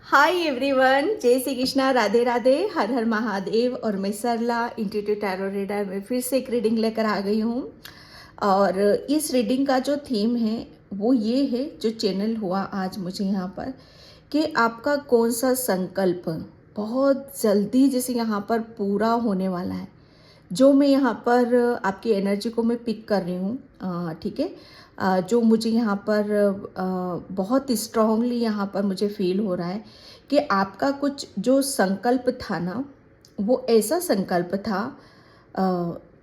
Hi everyone, जय श्री कृष्णा, राधे राधे, हर हर महादेव। और मैं सरला इंट्यूटिव टैरो रीडर में फिर से एक रीडिंग लेकर आ गई हूँ। और इस रीडिंग का जो थीम है वो ये है, जो चैनल हुआ आज मुझे यहाँ पर, कि आपका कौन सा संकल्प बहुत जल्दी जैसे यहाँ पर पूरा होने वाला है। जो मैं यहाँ पर आपकी एनर्जी को मैं पिक कर रही हूँ, ठीक है। जो मुझे यहाँ पर बहुत स्ट्रांगली यहाँ पर मुझे फील हो रहा है कि आपका कुछ जो संकल्प था ना, वो ऐसा संकल्प था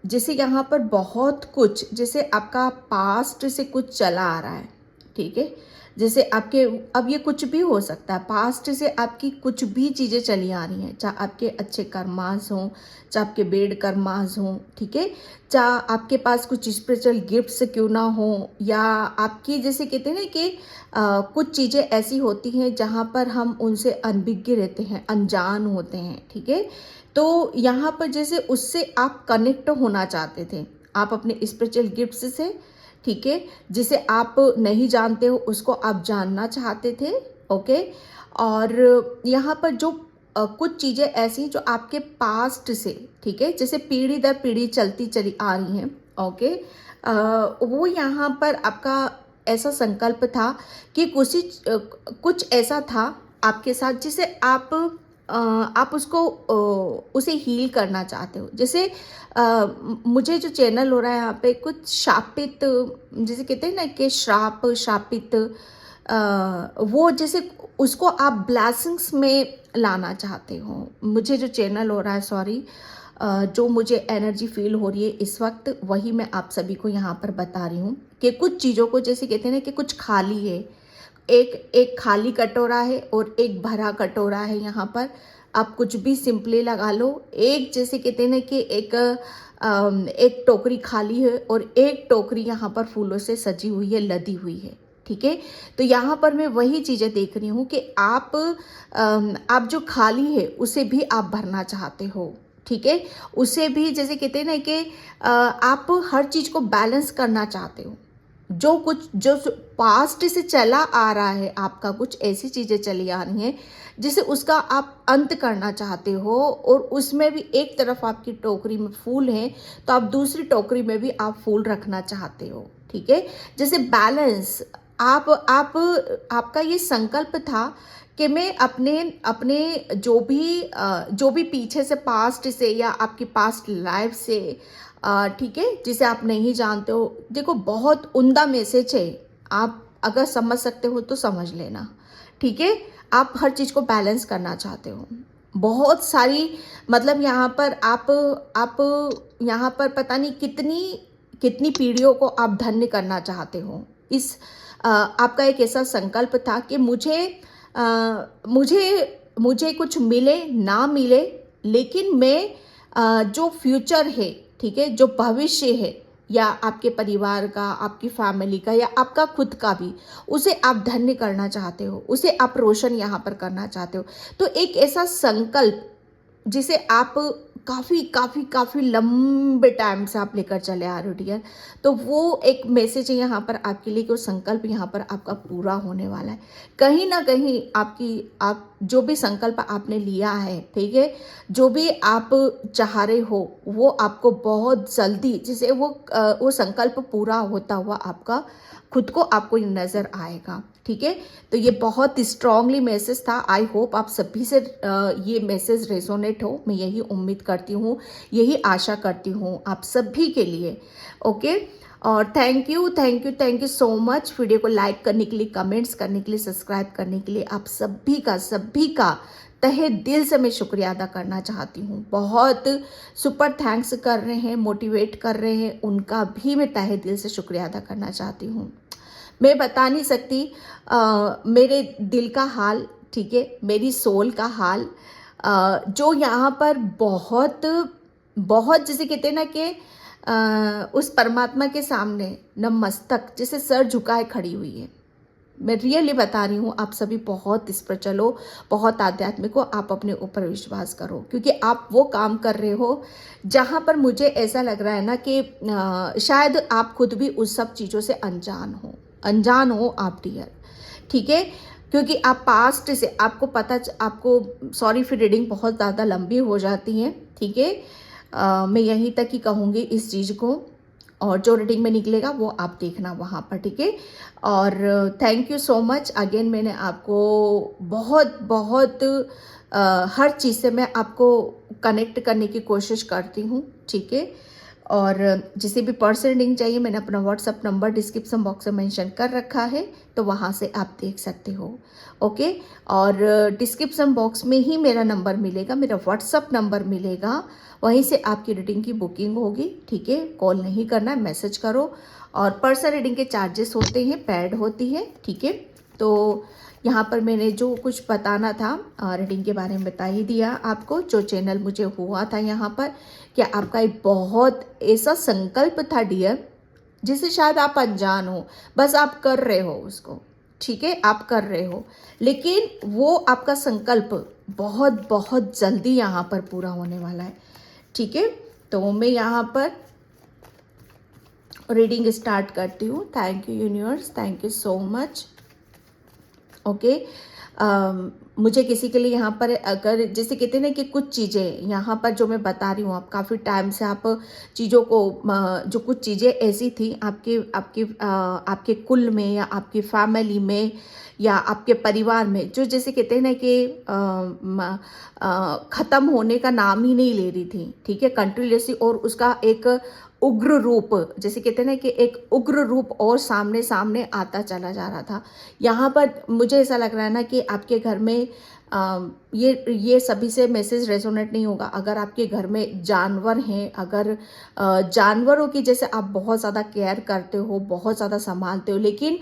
जैसे यहाँ पर बहुत कुछ, जैसे आपका पास्ट से कुछ चला आ रहा है, ठीक है। जैसे आपके, अब ये कुछ भी हो सकता है, पास्ट से आपकी कुछ भी चीज़ें चली आ रही हैं, चाहे आपके अच्छे कर्मास हों, चाहे आपके बेड कर्मास हों, ठीक है, चाहे आपके पास कुछ स्पिरिचुअल गिफ्ट्स क्यों ना हो, या आपकी जैसे कहते हैं ना कि कुछ चीज़ें ऐसी होती हैं जहाँ पर हम उनसे अनभिज्ञ रहते हैं, अनजान होते हैं, ठीक है। तो यहाँ पर जैसे उससे आप कनेक्ट होना चाहते थे, आप अपने स्पिरिचुअल गिफ्ट्स से, ठीक है, जिसे आप नहीं जानते हो उसको आप जानना चाहते थे, ओके। और यहाँ पर जो कुछ चीज़ें ऐसी जो आपके पास्ट से, ठीक है, जैसे पीढ़ी दर पीढ़ी चलती चली आ रही हैं, ओके। वो यहाँ पर आपका ऐसा संकल्प था कि कुछ ऐसा था आपके साथ जिसे आप उसको उसे हील करना चाहते हो। जैसे मुझे जो चैनल हो रहा है यहाँ पे, कुछ शापित, जैसे कहते हैं ना कि श्राप शापित, वो जैसे उसको आप ब्लेसिंग्स में लाना चाहते हो। मुझे जो चैनल हो रहा है, सॉरी, जो मुझे एनर्जी फील हो रही है इस वक्त, वही मैं आप सभी को यहाँ पर बता रही हूँ कि कुछ चीज़ों को, जैसे कहते हैं ना कि कुछ खाली है, एक एक खाली कटोरा है और एक भरा कटोरा है। यहाँ पर आप कुछ भी सिंपली लगा लो। एक, जैसे कहते हैं ना कि एक टोकरी खाली है और एक टोकरी यहाँ पर फूलों से सजी हुई है, लदी हुई है, ठीक है। तो यहाँ पर मैं वही चीज़ें देख रही हूँ कि आप जो खाली है उसे भी आप भरना चाहते हो, ठीक है। उसे भी, जैसे कहते हैं ना कि आप हर चीज़ को बैलेंस करना चाहते हो। जो कुछ जो पास्ट से चला आ रहा है, आपका कुछ ऐसी चीज़ें चली आ रही हैं जिसे उसका आप अंत करना चाहते हो, और उसमें भी एक तरफ आपकी टोकरी में फूल हैं तो आप दूसरी टोकरी में भी आप फूल रखना चाहते हो, ठीक है। जैसे बैलेंस, आप आपका ये संकल्प था कि मैं अपने अपने जो भी पीछे से, पास्ट से या आपकी पास्ट लाइफ से, ठीक है, जिसे आप नहीं जानते हो। देखो, बहुत उम्दा मैसेज है, आप अगर समझ सकते हो तो समझ लेना, ठीक है। आप हर चीज़ को बैलेंस करना चाहते हो, बहुत सारी, मतलब यहाँ पर आप यहाँ पर पता नहीं कितनी कितनी पीढ़ियों को आप धन्य करना चाहते हो। आपका एक ऐसा संकल्प था कि मुझे कुछ मिले ना मिले, लेकिन मैं जो फ्यूचर है, ठीक है, जो भविष्य है, या आपके परिवार का, आपकी फैमिली का, या आपका खुद का भी, उसे आप धन्य करना चाहते हो, उसे आप रोशन यहाँ पर करना चाहते हो। तो एक ऐसा संकल्प जिसे आप काफ़ी काफ़ी काफ़ी लंबे टाइम से आप लेकर चले आ रहे हो, डियर। तो वो एक मैसेज है यहाँ पर आपके लिए कि वो संकल्प यहाँ पर आपका पूरा होने वाला है। कहीं ना कहीं आप जो भी संकल्प आपने लिया है, ठीक है, जो भी आप चाह रहे हो, वो आपको बहुत जल्दी, जैसे वो संकल्प पूरा होता हुआ आपका खुद को आपको नज़र आएगा, ठीक है। तो ये बहुत स्ट्रांगली मैसेज था। आई होप आप सभी से ये मैसेज रेजोनेट हो, मैं यही उम्मीद करती हूँ, यही आशा करती हूँ आप सभी के लिए, ओके। और thank you so much video को लाइक करने के लिए, कमेंट्स करने के लिए, सब्सक्राइब करने के लिए। आप सभी का तहे दिल से मैं शुक्रिया अदा करना चाहती हूँ। बहुत सुपर थैंक्स कर रहे हैं, मोटिवेट कर रहे हैं, उनका भी मैं तहे दिल से शुक्रिया अदा करना चाहती हूँ। मैं बता नहीं सकती मेरे दिल का हाल, ठीक है, मेरी सोल का हाल, जो यहाँ पर बहुत बहुत, जैसे कहते हैं ना कि उस परमात्मा के सामने नतमस्तक, जैसे सर झुकाए खड़ी हुई है। मैं रियली बता रही हूँ, आप सभी बहुत इस पर चलो, बहुत आध्यात्मिक हो, आप अपने ऊपर विश्वास करो, क्योंकि आप वो काम कर रहे हो जहाँ पर मुझे ऐसा लग रहा है ना कि शायद आप खुद भी उस सब चीज़ों से अनजान हो आप, डियर, ठीक है। क्योंकि आप पास्ट से आपको आपको सॉरी फिर रीडिंग बहुत ज़्यादा लंबी हो जाती है, ठीक है। मैं यहीं तक ही कहूँगी इस चीज़ को, और जो रीडिंग में निकलेगा वो आप देखना वहाँ पर, ठीक है। और thank you so much again, मैंने आपको बहुत बहुत हर चीज़ से मैं आपको कनेक्ट करने की कोशिश करती हूँ, ठीक है। और जिसे भी पर्सनल रीडिंग चाहिए, मैंने अपना व्हाट्सअप नंबर डिस्क्रिप्शन बॉक्स में मेंशन कर रखा है, तो वहाँ से आप देख सकते हो, ओके। और डिस्क्रिप्शन बॉक्स में ही मेरा नंबर मिलेगा, मेरा व्हाट्सअप नंबर मिलेगा, वहीं से आपकी रीडिंग की बुकिंग होगी, ठीक है। कॉल नहीं करना है, मैसेज करो। और पर्सनल रीडिंग के चार्जेस होते हैं, पेड होती है, ठीक है। तो यहाँ पर मैंने जो कुछ बताना था रीडिंग के बारे में बता ही दिया आपको। जो चैनल मुझे हुआ था यहाँ पर, कि आपका एक बहुत ऐसा संकल्प था डियर, जिसे शायद आप अनजान हो, बस आप कर रहे हो उसको, ठीक है, आप कर रहे हो, लेकिन वो आपका संकल्प बहुत बहुत जल्दी यहाँ पर पूरा होने वाला है, ठीक है। तो मैं यहाँ पर रीडिंग स्टार्ट करती हूँ। Thank you universe, thank you so much, okay. मुझे किसी के लिए यहाँ पर, अगर जैसे कहते हैं ना कि कुछ चीज़ें यहाँ पर जो मैं बता रही हूँ, आप काफ़ी टाइम से आप चीज़ों को जो कुछ चीज़ें ऐसी थी आपके आपके आपके कुल में या आपकी फैमिली में या आपके परिवार में, जो जैसे कहते हैं ना कि ख़त्म होने का नाम ही नहीं ले रही थी, ठीक है, कंटिन्यूसली, और उसका एक उग्र रूप, जैसे कहते हैं ना कि एक उग्र रूप और सामने सामने आता चला जा रहा था। यहाँ पर मुझे ऐसा लग रहा है ना कि आपके घर में ये सभी से मैसेज रेजोनेट नहीं होगा। अगर आपके घर में जानवर हैं, अगर जानवरों की जैसे आप बहुत ज़्यादा केयर करते हो, बहुत ज़्यादा संभालते हो, लेकिन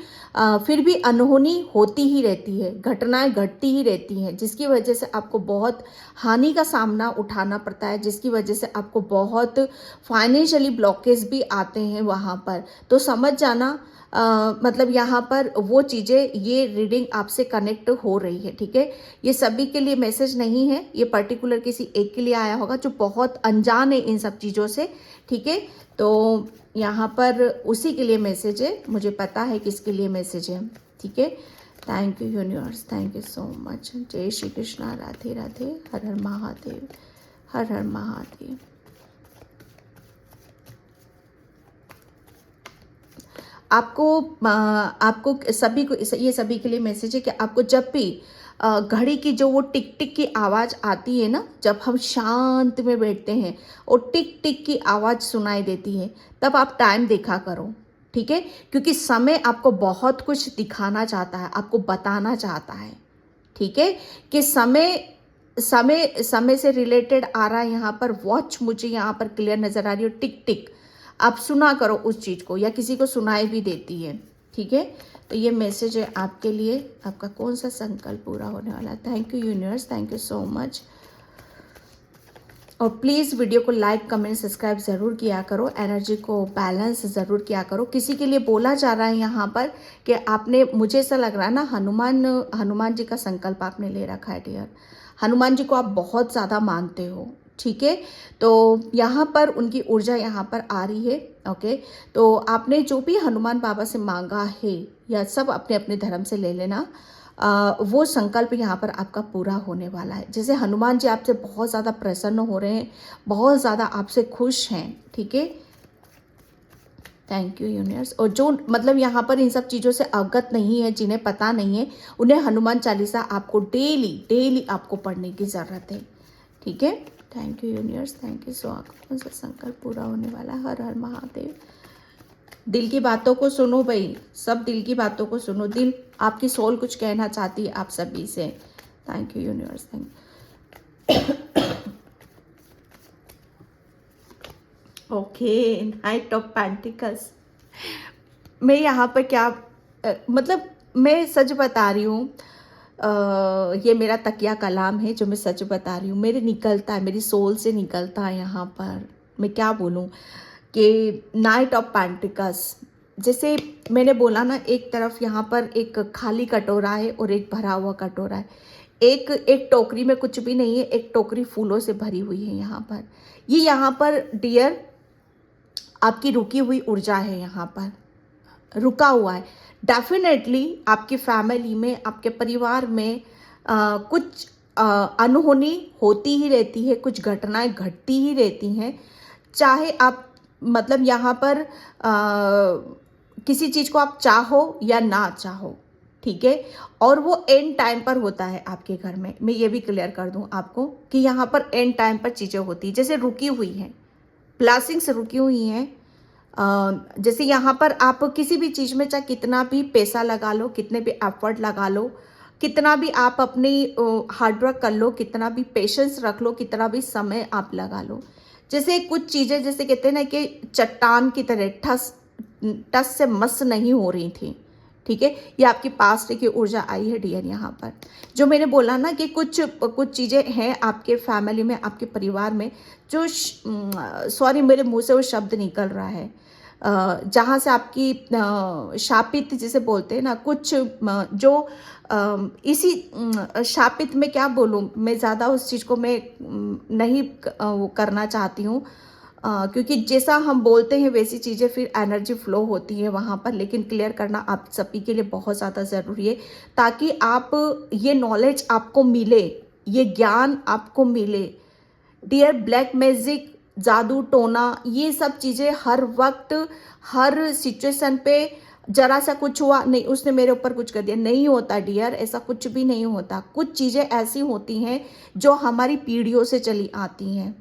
फिर भी अनहोनी होती ही रहती है, घटनाएं घटती ही रहती हैं, जिसकी वजह से आपको बहुत हानि का सामना उठाना पड़ता है, जिसकी वजह से आपको बहुत फाइनेंशियली ब्लॉकेज भी आते हैं वहाँ पर। तो समझ जाना, मतलब यहाँ पर वो चीज़ें, ये रीडिंग आपसे कनेक्ट हो रही है, ठीक है। ये सभी के लिए मैसेज नहीं है, ये पर्टिकुलर किसी एक के लिए आया होगा जो बहुत अनजान है इन सब चीज़ों से, ठीक है। तो यहाँ पर उसी के लिए मैसेज है, मुझे पता है किसके लिए मैसेज है, ठीक है। Thank you universe, thank you so much. जय श्री कृष्णा, राधे राधे, हर हर महादेव, हर हर महादेव। आपको सभी को, ये सभी के लिए मैसेज है कि आपको जब भी घड़ी की जो वो टिक टिक की आवाज़ आती है ना, जब हम शांत में बैठते हैं और टिक टिक की आवाज़ सुनाई देती है, तब आप टाइम देखा करो, ठीक है। क्योंकि समय आपको बहुत कुछ दिखाना चाहता है, आपको बताना चाहता है, ठीक है। कि समय समय समय से रिलेटेड आ रहा है यहाँ पर। वॉच मुझे यहाँ पर क्लियर नज़र आ रही है, टिक टिक आप सुना करो उस चीज़ को, या किसी को सुनाई भी देती है, ठीक है। तो ये मैसेज है आपके लिए, आपका कौन सा संकल्प पूरा होने वाला है। Thank you universe, thank you so much. और प्लीज़ वीडियो को लाइक कमेंट सब्सक्राइब ज़रूर किया करो, एनर्जी को बैलेंस ज़रूर किया करो। किसी के लिए बोला जा रहा है यहाँ पर कि आपने, मुझे ऐसा लग रहा है ना, हनुमान जी का संकल्प आपने ले रखा है डियर। हनुमान जी को आप बहुत ज़्यादा मानते हो, ठीक है। तो यहाँ पर उनकी ऊर्जा यहाँ पर आ रही है, ओके। तो आपने जो भी हनुमान बाबा से मांगा है, या सब अपने अपने धर्म से ले लेना, वो संकल्प यहाँ पर आपका पूरा होने वाला है। जैसे हनुमान जी आपसे बहुत ज़्यादा प्रसन्न हो रहे हैं, बहुत ज़्यादा आपसे खुश हैं, ठीक है। Thank you universe. और जो मतलब यहाँ पर इन सब चीज़ों से अवगत नहीं है, जिन्हें पता नहीं है, उन्हें हनुमान चालीसा आपको डेली डेली आपको पढ़ने की ज़रूरत है, ठीक है। Thank you universe, thank you. So कौन सा संकल्प पूरा होने वाला है। हर हर महादेव। दिल की बातों को सुनो भाई, सब दिल की बातों को सुनो। दिल, आपकी सोल कुछ कहना चाहती है आप सभी से। Thank you universe, thank. Okay, night of pentacles. मैं यहाँ पर क्या, मतलब मैं सच बता रही हूँ, ये मेरा तकिया कलाम है जो मैं सच बता रही हूँ, मेरे निकलता है, मेरी सोल से निकलता है यहाँ पर। मैं क्या बोलूँ कि नाइट ऑफ पेंटिकल्स, जैसे मैंने बोला ना, एक तरफ यहाँ पर एक खाली कटोरा है और एक भरा हुआ कटोरा है। एक टोकरी में कुछ भी नहीं है, एक टोकरी फूलों से भरी हुई है यहाँ पर। ये यहाँ पर डियर आपकी रुकी हुई ऊर्जा है यहाँ पर, रुका हुआ है, डेफिनेटली आपकी फैमिली में, आपके परिवार में कुछ अनहोनी होती ही रहती है, कुछ घटनाएं घटती ही रहती हैं। चाहे आप मतलब यहाँ पर किसी चीज़ को आप चाहो या ना चाहो, ठीक है, और वो एंड टाइम पर होता है आपके घर में। मैं ये भी क्लियर कर दूं आपको कि यहाँ पर एंड टाइम पर चीज़ें होती हैं, जैसे रुकी हुई हैं, ब्लेसिंग्स रुकी हुई हैं। जैसे यहाँ पर आप किसी भी चीज़ में चाहे कितना भी पैसा लगा लो, कितने भी एफर्ट लगा लो, कितना भी आप अपनी हार्डवर्क कर लो, कितना भी पेशेंस रख लो, कितना भी समय आप लगा लो, जैसे कुछ चीज़ें जैसे कहते हैं ना कि चट्टान की तरह ठस टस से मस नहीं हो रही थी, ठीक है। ये आपकी पास्ट की ऊर्जा आई है डियर। यहाँ पर जो मैंने बोला ना कि कुछ कुछ चीज़ें हैं आपके फैमिली में, आपके परिवार में, जो सॉरी मेरे मुंह से वो शब्द निकल रहा है, जहाँ से आपकी शापित जिसे बोलते हैं ना, कुछ जो इसी शापित में क्या बोलूँ, मैं ज़्यादा उस चीज़ को मैं नहीं वो करना चाहती हूँ, क्योंकि जैसा हम बोलते हैं वैसी चीज़ें फिर एनर्जी फ्लो होती है वहाँ पर। लेकिन क्लियर करना आप सभी के लिए बहुत ज़्यादा ज़रूरी है, ताकि आप ये नॉलेज आपको मिले, ये ज्ञान आपको मिले डियर। ब्लैक मैजिक, जादू टोना, ये सब चीज़ें हर वक्त हर सिचुएशन पे जरा सा कुछ हुआ नहीं उसने मेरे ऊपर कुछ कर दिया, नहीं होता डियर, ऐसा कुछ भी नहीं होता। कुछ चीज़ें ऐसी होती हैं जो हमारी पीढ़ियों से चली आती हैं,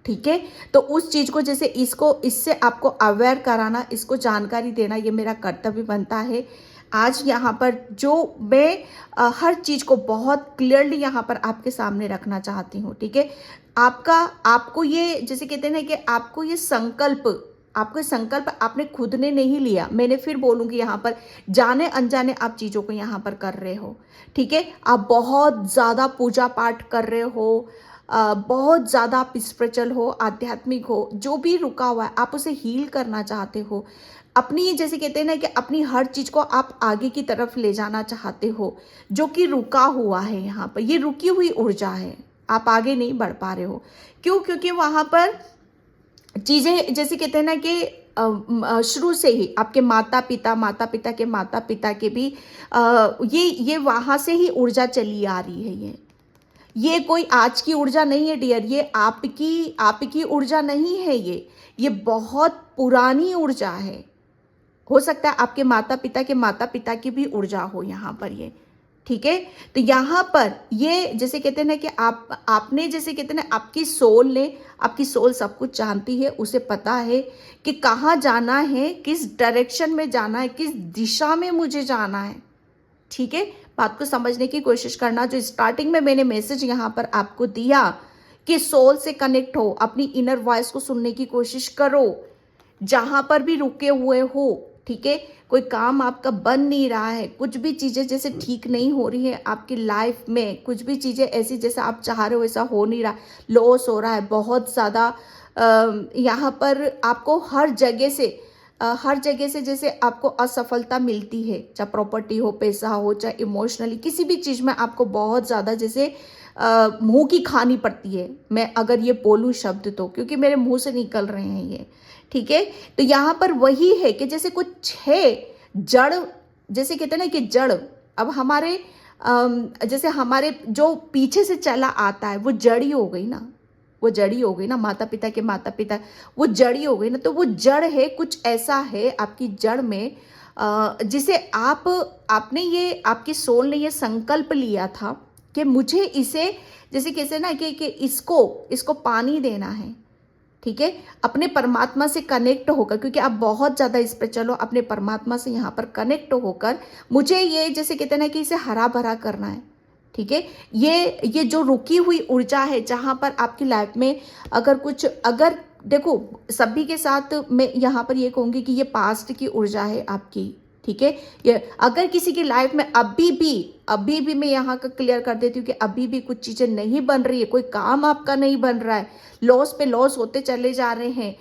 ठीक है। तो उस चीज़ को जैसे इससे आपको अवेयर कराना, इसको जानकारी देना, ये मेरा कर्तव्य बनता है। आज यहाँ पर जो मैं हर चीज़ को बहुत क्लियरली यहाँ पर आपके सामने रखना चाहती हूँ, ठीक है। आपको ये जैसे कहते हैं ना कि आपको ये संकल्प आपने खुद ने नहीं लिया। मैंने फिर बोलूँगी यहाँ पर जाने अनजाने आप चीज़ों को यहाँ पर कर रहे हो, ठीक है। आप बहुत ज़्यादा पूजा पाठ कर रहे हो, बहुत ज़्यादा आप स्पिरिचुअल हो, आध्यात्मिक हो, जो भी रुका हुआ है आप उसे हील करना चाहते हो। अपनी जैसे कहते हैं ना कि अपनी हर चीज़ को आप आगे की तरफ ले जाना चाहते हो, जो कि रुका हुआ है। यहाँ पर ये रुकी हुई ऊर्जा है, आप आगे नहीं बढ़ पा रहे हो। क्यों? क्योंकि वहाँ पर चीज़ें जैसे कहते हैं ना कि शुरू से ही आपके माता पिता के भी ये वहाँ से ही ऊर्जा चली आ रही है। ये कोई आज की ऊर्जा नहीं है डियर, ये आपकी ऊर्जा नहीं है, ये बहुत पुरानी ऊर्जा है। हो सकता है आपके माता पिता की भी ऊर्जा हो यहाँ पर ये, ठीक है। तो यहाँ पर ये जैसे कहते हैं ना कि आपने जैसे कहते हैं ना, आपकी सोल सब कुछ जानती है, उसे पता है कि कहाँ जाना है, किस डायरेक्शन में जाना है, किस दिशा में मुझे जाना है, ठीक है। बात को समझने की कोशिश करना। जो स्टार्टिंग में मैंने मैसेज यहाँ पर आपको दिया कि सोल से कनेक्ट हो, अपनी इनर वॉइस को सुनने की कोशिश करो, जहाँ पर भी रुके हुए हो, ठीक है। कोई काम आपका बन नहीं रहा है, कुछ भी चीज़ें जैसे ठीक नहीं हो रही है आपकी लाइफ में, कुछ भी चीज़ें ऐसी जैसा आप चाह रहे हो वैसा हो नहीं रहा, लॉस हो रहा है बहुत ज़्यादा। यहाँ पर आपको हर जगह से जैसे आपको असफलता मिलती है, चाहे प्रॉपर्टी हो, पैसा हो, चाहे इमोशनली किसी भी चीज़ में आपको बहुत ज़्यादा जैसे मुंह की खानी पड़ती है। मैं अगर ये बोलूँ शब्द तो क्योंकि मेरे मुंह से निकल रहे हैं ये, ठीक है। तो यहाँ पर वही है कि जैसे कुछ है जड़, जैसे कहते हैं ना कि जड़, अब हमारे जैसे हमारे जो पीछे से चला आता है वो जड़ी हो गई ना, वो जड़ी हो गई ना, माता पिता वो जड़ी हो गई ना। तो वो जड़ है, कुछ ऐसा है आपकी जड़ में जिसे आपने ये आपकी सोल ने ये संकल्प लिया था कि मुझे इसे जैसे कैसे ना कि इसको पानी देना है, ठीक है। अपने परमात्मा से कनेक्ट होकर, क्योंकि आप बहुत ज़्यादा इस पर चलो, अपने परमात्मा से यहाँ पर कनेक्ट होकर मुझे ये जैसे कहते हैं ना कि इसे हरा भरा करना है, ठीक है। ये जो रुकी हुई ऊर्जा है, जहाँ पर आपकी लाइफ में अगर देखो सभी के साथ मैं यहाँ पर ये कहूँगी कि ये पास्ट की ऊर्जा है आपकी, ठीक है। ये अगर किसी की लाइफ में अभी भी मैं यहाँ का क्लियर कर देती हूँ कि अभी भी कुछ चीज़ें नहीं बन रही है, कोई काम आपका नहीं बन रहा है, लॉस पे लॉस होते चले जा रहे हैं,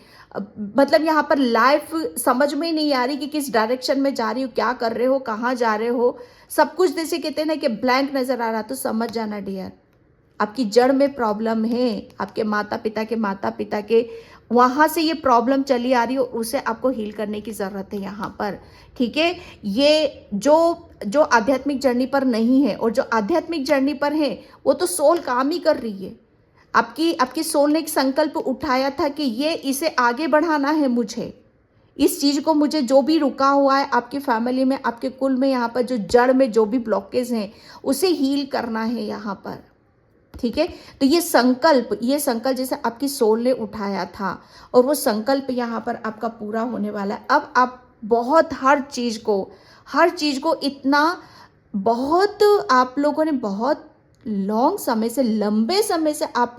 मतलब यहाँ पर लाइफ समझ में ही नहीं आ रही कि किस डायरेक्शन में जा रही हो, क्या कर रहे हो, कहाँ जा रहे हो, सब कुछ जैसे कहते हैं ना कि ब्लैंक नजर आ रहा, तो समझ जाना डियर, आपकी जड़ में प्रॉब्लम है। आपके माता पिता के वहाँ से ये प्रॉब्लम चली आ रही है, उसे आपको हील करने की ज़रूरत है यहाँ पर, ठीक है। ये जो आध्यात्मिक जर्नी पर नहीं है और जो आध्यात्मिक जर्नी पर है, वो तो सोल काम ही कर रही है। आपकी सोल ने एक संकल्प उठाया था कि ये इसे आगे बढ़ाना है मुझे, इस चीज़ को, मुझे जो भी रुका हुआ है आपकी फैमिली में, आपके कुल में, यहाँ पर जो जड़ में जो भी ब्लॉकेज हैं, उसे हील करना है यहाँ पर, ठीक है। तो ये संकल्प जैसे आपकी सोल ने उठाया था और वो संकल्प यहाँ पर आपका पूरा होने वाला है। अब आप बहुत हर चीज़ को इतना बहुत आप लोगों ने बहुत लंबे समय से आप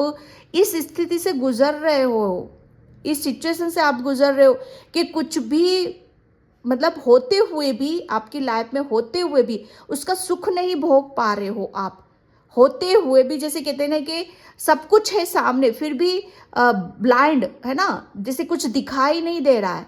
इस स्थिति से गुजर रहे हो, इस सिचुएशन से आप गुजर रहे हो कि कुछ भी मतलब होते हुए भी, आपकी लाइफ में होते हुए भी उसका सुख नहीं भोग पा रहे हो आप, होते हुए भी जैसे कहते हैं ना कि सब कुछ है सामने फिर भी ब्लाइंड है ना, जैसे कुछ दिखाई नहीं दे रहा है।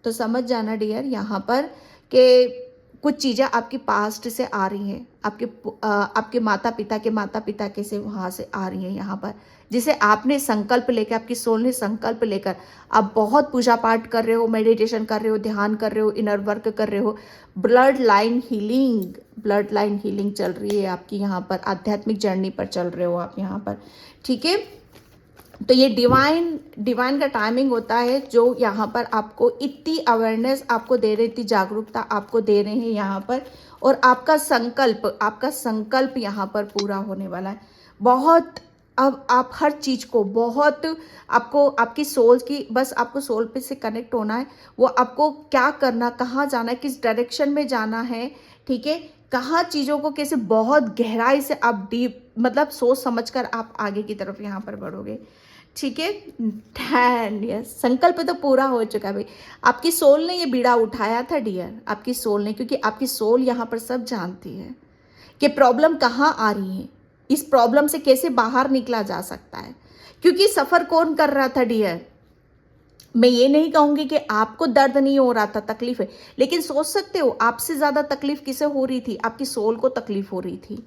तो समझ जाना डियर यहाँ पर कि कुछ चीज़ें आपकी पास्ट से आ रही हैं, आपके माता पिता के से वहाँ से आ रही हैं यहाँ पर, जिसे आपने संकल्प लेकर, आपकी सोल ने संकल्प लेकर आप बहुत पूजा पाठ कर रहे हो, मेडिटेशन कर रहे हो, ध्यान कर रहे हो, इनर वर्क कर रहे हो, ब्लड लाइन हीलिंग चल रही है आपकी यहाँ पर, आध्यात्मिक जर्नी पर चल रहे हो आप यहाँ पर, ठीक है। तो ये डिवाइन का टाइमिंग होता है जो यहाँ पर आपको इतनी अवेयरनेस आपको दे रही थी, जागरूकता आपको दे रहे हैं यहाँ पर, और आपका संकल्प यहाँ पर पूरा होने वाला है। बहुत अब आप हर चीज़ को बहुत आपको आपकी सोल की, बस आपको सोल पे से कनेक्ट होना है, वो आपको क्या करना, कहाँ जाना है, किस डायरेक्शन में जाना है, ठीक है, कहाँ चीज़ों को कैसे बहुत गहराई से आप डीप मतलब सोच समझकर आप आगे की तरफ यहाँ पर बढ़ोगे, ठीक है। यस, संकल्प तो पूरा हो चुका है भाई, आपकी सोल ने ये बीड़ा उठाया था डियर, आपकी सोल ने, क्योंकि आपकी सोल यहाँ पर सब जानती है कि प्रॉब्लम कहाँ आ रही है, इस प्रॉब्लम से कैसे बाहर निकला जा सकता है। क्योंकि सफ़र कौन कर रहा था डियर, मैं ये नहीं कहूँगी कि आपको दर्द नहीं हो रहा था, तकलीफ है, लेकिन सोच सकते हो आपसे ज़्यादा तकलीफ किसे हो रही थी, आपकी सोल को तकलीफ हो रही थी,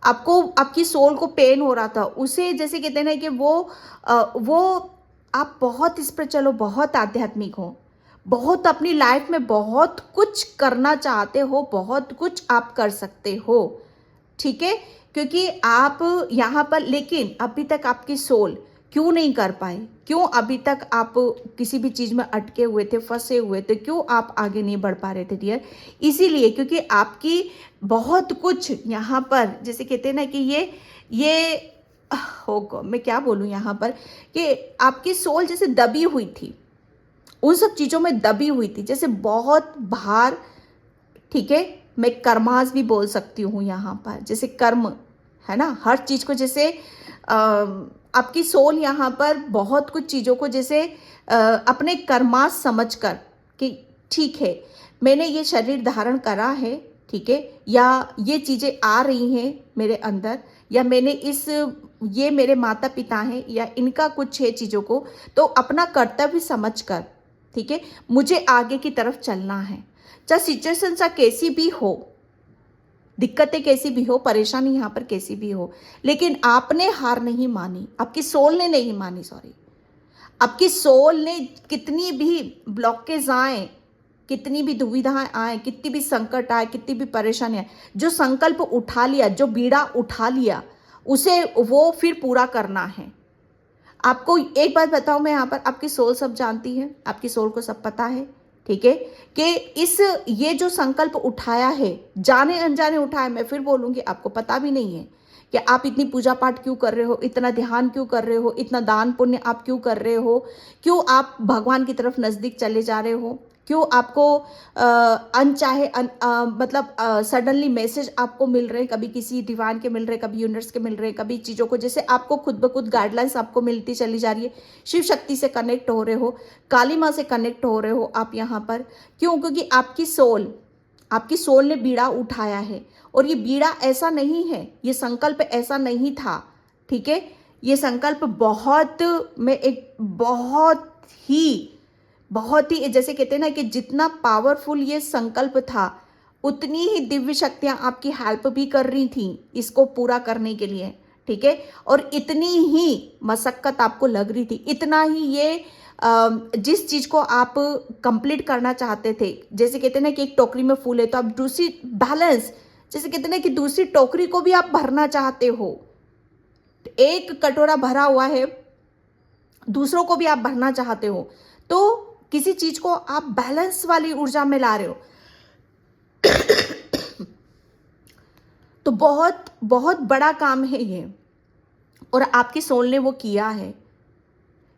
आपको आपकी सोल को पेन हो रहा था, उसे जैसे कहते हैं ना कि वो आप बहुत इस पर चलो, बहुत आध्यात्मिक हो, बहुत अपनी लाइफ में बहुत कुछ करना चाहते हो, बहुत कुछ आप कर सकते हो, ठीक है। क्योंकि आप यहाँ पर, लेकिन अभी तक आपकी सोल क्यों नहीं कर पाए, क्यों अभी तक आप किसी भी चीज़ में अटके हुए थे, फंसे हुए थे, क्यों आप आगे नहीं बढ़ पा रहे थे डियर, इसीलिए क्योंकि आपकी बहुत कुछ यहाँ पर जैसे कहते हैं ना कि ये होगा, मैं क्या बोलूँ यहाँ पर कि आपकी सोल जैसे दबी हुई थी, उन सब चीज़ों में दबी हुई थी, जैसे बहुत भार, ठीक है, मैं कर्मास भी बोल सकती हूँ यहाँ पर, जैसे कर्म है ना, हर चीज़ को जैसे आपकी सोल यहाँ पर बहुत कुछ चीज़ों को जैसे अपने कर्मास समझकर कि ठीक है, मैंने ये शरीर धारण करा है, ठीक है, या ये चीज़ें आ रही हैं मेरे अंदर, या मैंने ये मेरे माता पिता हैं या इनका कुछ है चीज़ों को, तो अपना कर्तव्य समझकर, ठीक है, मुझे आगे की तरफ चलना है, चाहे सिचुएशन चाहे कैसी भी हो, दिक्कतें कैसी भी हो, परेशानी यहाँ पर कैसी भी हो, लेकिन आपने हार नहीं मानी, आपकी सोल ने नहीं मानी, सॉरी, आपकी सोल ने कितनी भी ब्लॉकेज आए, कितनी भी दुविधाएं आए, कितनी भी संकट आए, कितनी भी परेशानी आए, जो संकल्प उठा लिया, जो बीड़ा उठा लिया, उसे वो फिर पूरा करना है। आपको एक बात बताऊं मैं यहाँ पर, आपकी सोल सब जानती है, आपकी सोल को सब पता है, ठीक है, कि ये जो संकल्प उठाया है, जाने अनजाने उठाया, मैं फिर बोलूँगी आपको पता भी नहीं है कि आप इतनी पूजा पाठ क्यों कर रहे हो, इतना ध्यान क्यों कर रहे हो, इतना दान पुण्य आप क्यों कर रहे हो, क्यों आप भगवान की तरफ नज़दीक चले जा रहे हो, क्यों आपको अनचाहे मतलब सडनली मैसेज आपको मिल रहे हैं, कभी किसी डिवाइन के मिल रहे हैं, कभी यूनिवर्स के मिल रहे हैं, कभी चीज़ों को जैसे आपको खुद ब खुद गाइडलाइंस आपको मिलती चली जा रही है, शिव शक्ति से कनेक्ट हो रहे हो, काली माँ से कनेक्ट हो रहे हो आप यहाँ पर, क्यों, क्योंकि आपकी सोल ने बीड़ा उठाया है, और ये बीड़ा ऐसा नहीं है, ये संकल्प ऐसा नहीं था, ठीक है, ये संकल्प बहुत ही जैसे कहते हैं ना कि जितना पावरफुल ये संकल्प था, उतनी ही दिव्य शक्तियाँ आपकी हेल्प भी कर रही थी इसको पूरा करने के लिए, ठीक है। और इतनी ही मशक्कत आपको लग रही थी, इतना ही ये जिस चीज़ को आप कंप्लीट करना चाहते थे, जैसे कहते हैं ना कि एक टोकरी में फूल है तो आप दूसरी बैलेंस, जैसे कहते हैं ना कि दूसरी टोकरी को भी आप भरना चाहते हो, एक कटोरा भरा हुआ है, दूसरों को भी आप भरना चाहते हो, तो किसी चीज को आप बैलेंस वाली ऊर्जा में ला रहे हो। तो बहुत बहुत बड़ा काम है ये, और आपकी सोल ने वो किया है।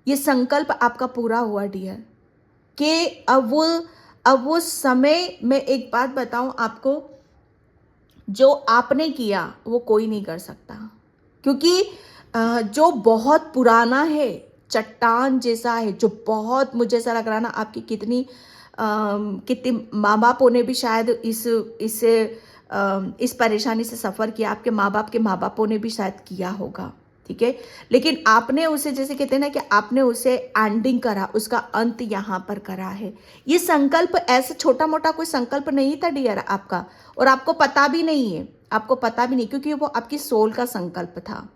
ये संकल्प आपका पूरा हुआ डियर, कि अब वो समय, मैं एक बात बताऊं आपको, जो आपने किया वो कोई नहीं कर सकता, क्योंकि जो बहुत पुराना है, चट्टान जैसा है, जो बहुत, मुझे ऐसा लग रहा ना आपकी कितनी माँ बापों ने भी शायद इस परेशानी से सफ़र किया, आपके माँ बापों ने भी शायद किया होगा, ठीक है। लेकिन आपने उसे, जैसे कहते हैं ना कि आपने उसे एंडिंग करा, उसका अंत यहाँ पर करा है। ये संकल्प ऐसा छोटा मोटा कोई संकल्प नहीं था डियर आपका, और आपको पता भी नहीं है, आपको पता भी नहीं, क्योंकि वो आपकी सोल का संकल्प था,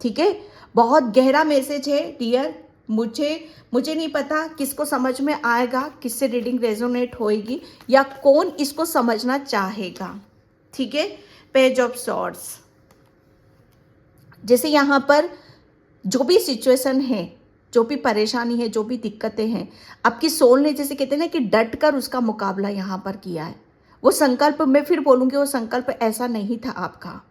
ठीक है। बहुत गहरा मैसेज है डियर। मुझे नहीं पता किसको समझ में आएगा, किससे रीडिंग रेजोनेट होएगी, या कौन इसको समझना चाहेगा, ठीक है। पेज ऑफ सॉर्ड्स, जैसे यहाँ पर जो भी सिचुएशन है, जो भी परेशानी है, जो भी दिक्कतें हैं, आपकी सोल ने, जैसे कहते हैं ना कि डट कर उसका मुकाबला यहाँ पर किया है। वो संकल्प, मैं फिर बोलूँगी, वो संकल्प ऐसा नहीं था आपका,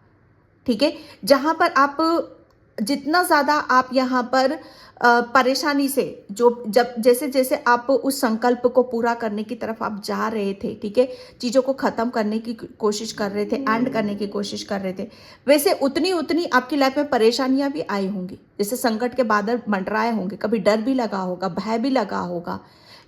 ठीक है। जहाँ पर आप जितना ज़्यादा आप यहाँ पर परेशानी से, जैसे जैसे आप उस संकल्प को पूरा करने की तरफ आप जा रहे थे, ठीक है, चीज़ों को ख़त्म करने की कोशिश कर रहे थे, एंड करने की कोशिश कर रहे थे, वैसे उतनी उतनी आपकी लाइफ में परेशानियाँ भी आई होंगी, जैसे संकट के बादल मंडराए होंगे, कभी डर भी लगा होगा, भय भी लगा होगा,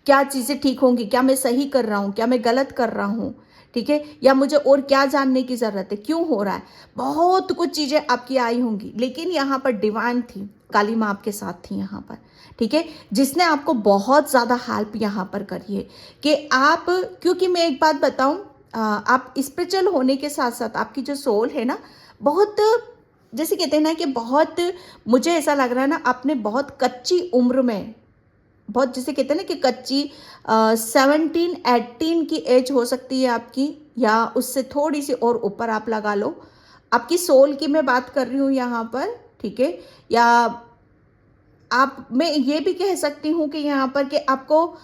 क्या चीज़ें ठीक होंगी, क्या मैं सही कर रहा हूँ, क्या मैं गलत कर रहा हूँ, ठीक है, या मुझे और क्या जानने की ज़रूरत है, क्यों हो रहा है, बहुत कुछ चीज़ें आपकी आई होंगी। लेकिन यहाँ पर डिवाइन थी, काली माँ आपके साथ थी यहाँ पर, ठीक है, जिसने आपको बहुत ज़्यादा हेल्प यहाँ पर करी है कि आप, क्योंकि मैं एक बात बताऊँ, आप स्पिरिचुअल होने के साथ साथ आपकी जो सोल है ना, बहुत, जैसे कहते हैं ना कि बहुत, मुझे ऐसा लग रहा है ना, आपने बहुत कच्ची उम्र में, बहुत, जिसे कहते हैं ना कि कच्ची 17-18 की एज हो सकती है आपकी, या उससे थोड़ी सी और ऊपर आप लगा लो, आपकी सोल की मैं बात कर रही हूँ यहाँ पर, ठीक है। या आप, मैं ये भी कह सकती हूँ कि यहाँ पर कि आपको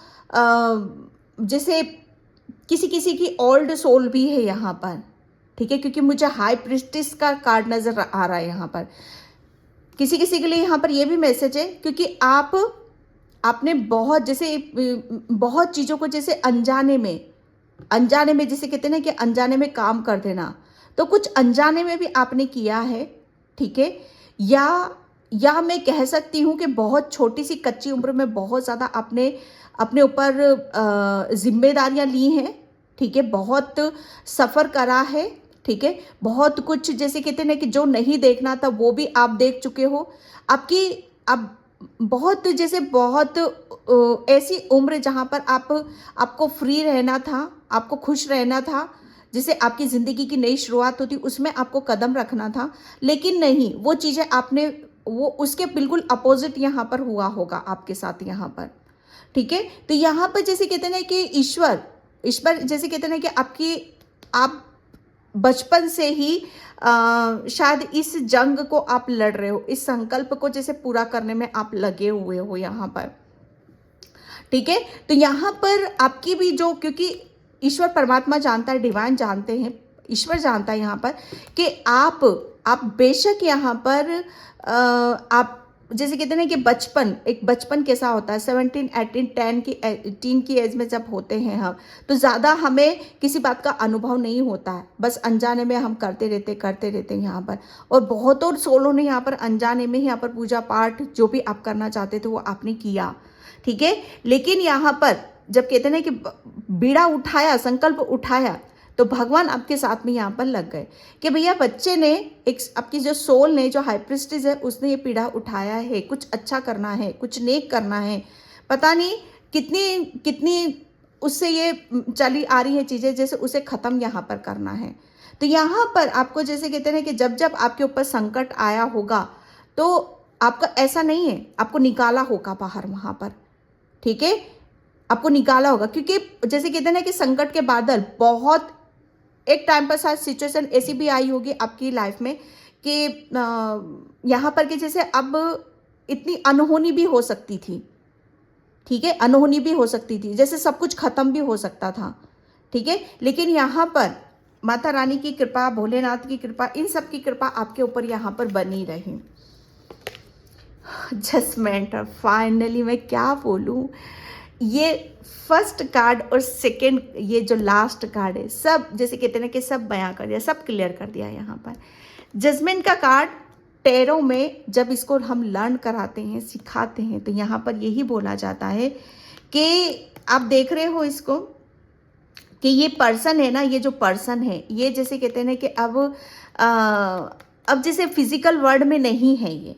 जैसे किसी किसी की ओल्ड सोल भी है यहाँ पर, ठीक है, क्योंकि मुझे हाई प्रिस्टिस का कार्ड नज़र आ रहा है यहाँ पर। किसी किसी के लिए यहाँ पर ये भी मैसेज है, क्योंकि आपने बहुत, जैसे बहुत चीज़ों को, जैसे अनजाने में, जैसे कहते हैं ना कि अनजाने में काम कर देना, तो कुछ अनजाने में भी आपने किया है, ठीक है। या मैं कह सकती हूँ कि बहुत छोटी सी कच्ची उम्र में बहुत ज़्यादा आपने अपने ऊपर जिम्मेदारियाँ ली हैं, ठीक है, बहुत सफ़र करा है, ठीक है, बहुत कुछ, जैसे कहते हैं ना कि जो नहीं देखना था वो भी आप देख चुके हो। आपकी अब बहुत, जैसे बहुत ऐसी उम्र जहाँ पर आपको फ्री रहना था, आपको खुश रहना था, जैसे आपकी ज़िंदगी की नई शुरुआत होती, उसमें आपको कदम रखना था, लेकिन नहीं, वो चीज़ें आपने, वो उसके बिल्कुल अपोजिट यहाँ पर हुआ होगा आपके साथ यहाँ पर, ठीक है। तो यहाँ पर जैसे कहते हैं ना कि ईश्वर जैसे कहते हैं ना कि आप बचपन से ही शायद इस जंग को आप लड़ रहे हो, इस संकल्प को जैसे पूरा करने में आप लगे हुए हो यहाँ पर, ठीक है। तो यहाँ पर आपकी भी जो, क्योंकि ईश्वर परमात्मा जानता है, डिवाइन जानते हैं, ईश्वर जानता है यहाँ पर कि आप बेशक यहाँ पर आप, जैसे कहते हैं ना कि बचपन कैसा होता है, 17, 18, 10 की एज में जब होते हैं हम, तो ज़्यादा हमें किसी बात का अनुभव नहीं होता है, बस अनजाने में हम करते रहते हैं यहाँ पर। और बहुत और सोलों ने यहाँ पर अनजाने में यहाँ पर पूजा पाठ जो भी आप करना चाहते थे वो आपने किया, ठीक है। लेकिन यहाँ पर जब कहते हैं ना कि बीड़ा उठाया, संकल्प उठाया, तो भगवान आपके साथ में यहाँ पर लग गए कि भैया बच्चे ने, एक आपकी जो सोल ने, जो हाई प्रिस्टिस है, उसने ये पीड़ा उठाया है, कुछ अच्छा करना है, कुछ नेक करना है, पता नहीं कितनी उससे ये चली आ रही है चीज़ें, जैसे उसे ख़त्म यहाँ पर करना है। तो यहाँ पर आपको जैसे कहते हैं कि जब जब आपके ऊपर संकट आया होगा तो आपका ऐसा नहीं है, आपको निकाला होगा बाहर वहाँ पर, ठीक है, आपको निकाला होगा। क्योंकि जैसे कहते हैं ना कि संकट के बादल बहुत एक टाइम पर शायद सिचुएशन ऐसी भी आई होगी आपकी लाइफ में कि यहाँ पर कि जैसे अब इतनी अनहोनी भी हो सकती थी, ठीक है, अनहोनी भी हो सकती थी, जैसे सब कुछ खत्म भी हो सकता था, ठीक है। लेकिन यहाँ पर माता रानी की कृपा, भोलेनाथ की कृपा, इन सब की कृपा आपके ऊपर यहाँ पर बनी रही। जजमेंट, फाइनली मैं क्या बोलूँ, ये फर्स्ट कार्ड और सेकंड ये जो लास्ट कार्ड है, सब जैसे कहते हैं कि सब बयां कर दिया, सब क्लियर कर दिया। यहाँ पर जजमेंट का कार्ड टैरो में जब इसको हम लर्न कराते हैं, सिखाते हैं, तो यहाँ पर यही बोला जाता है कि आप देख रहे हो इसको कि ये पर्सन है ना, ये जो पर्सन है ये जैसे कहते हैं कि अब जैसे फिजिकल वर्ल्ड में नहीं है ये,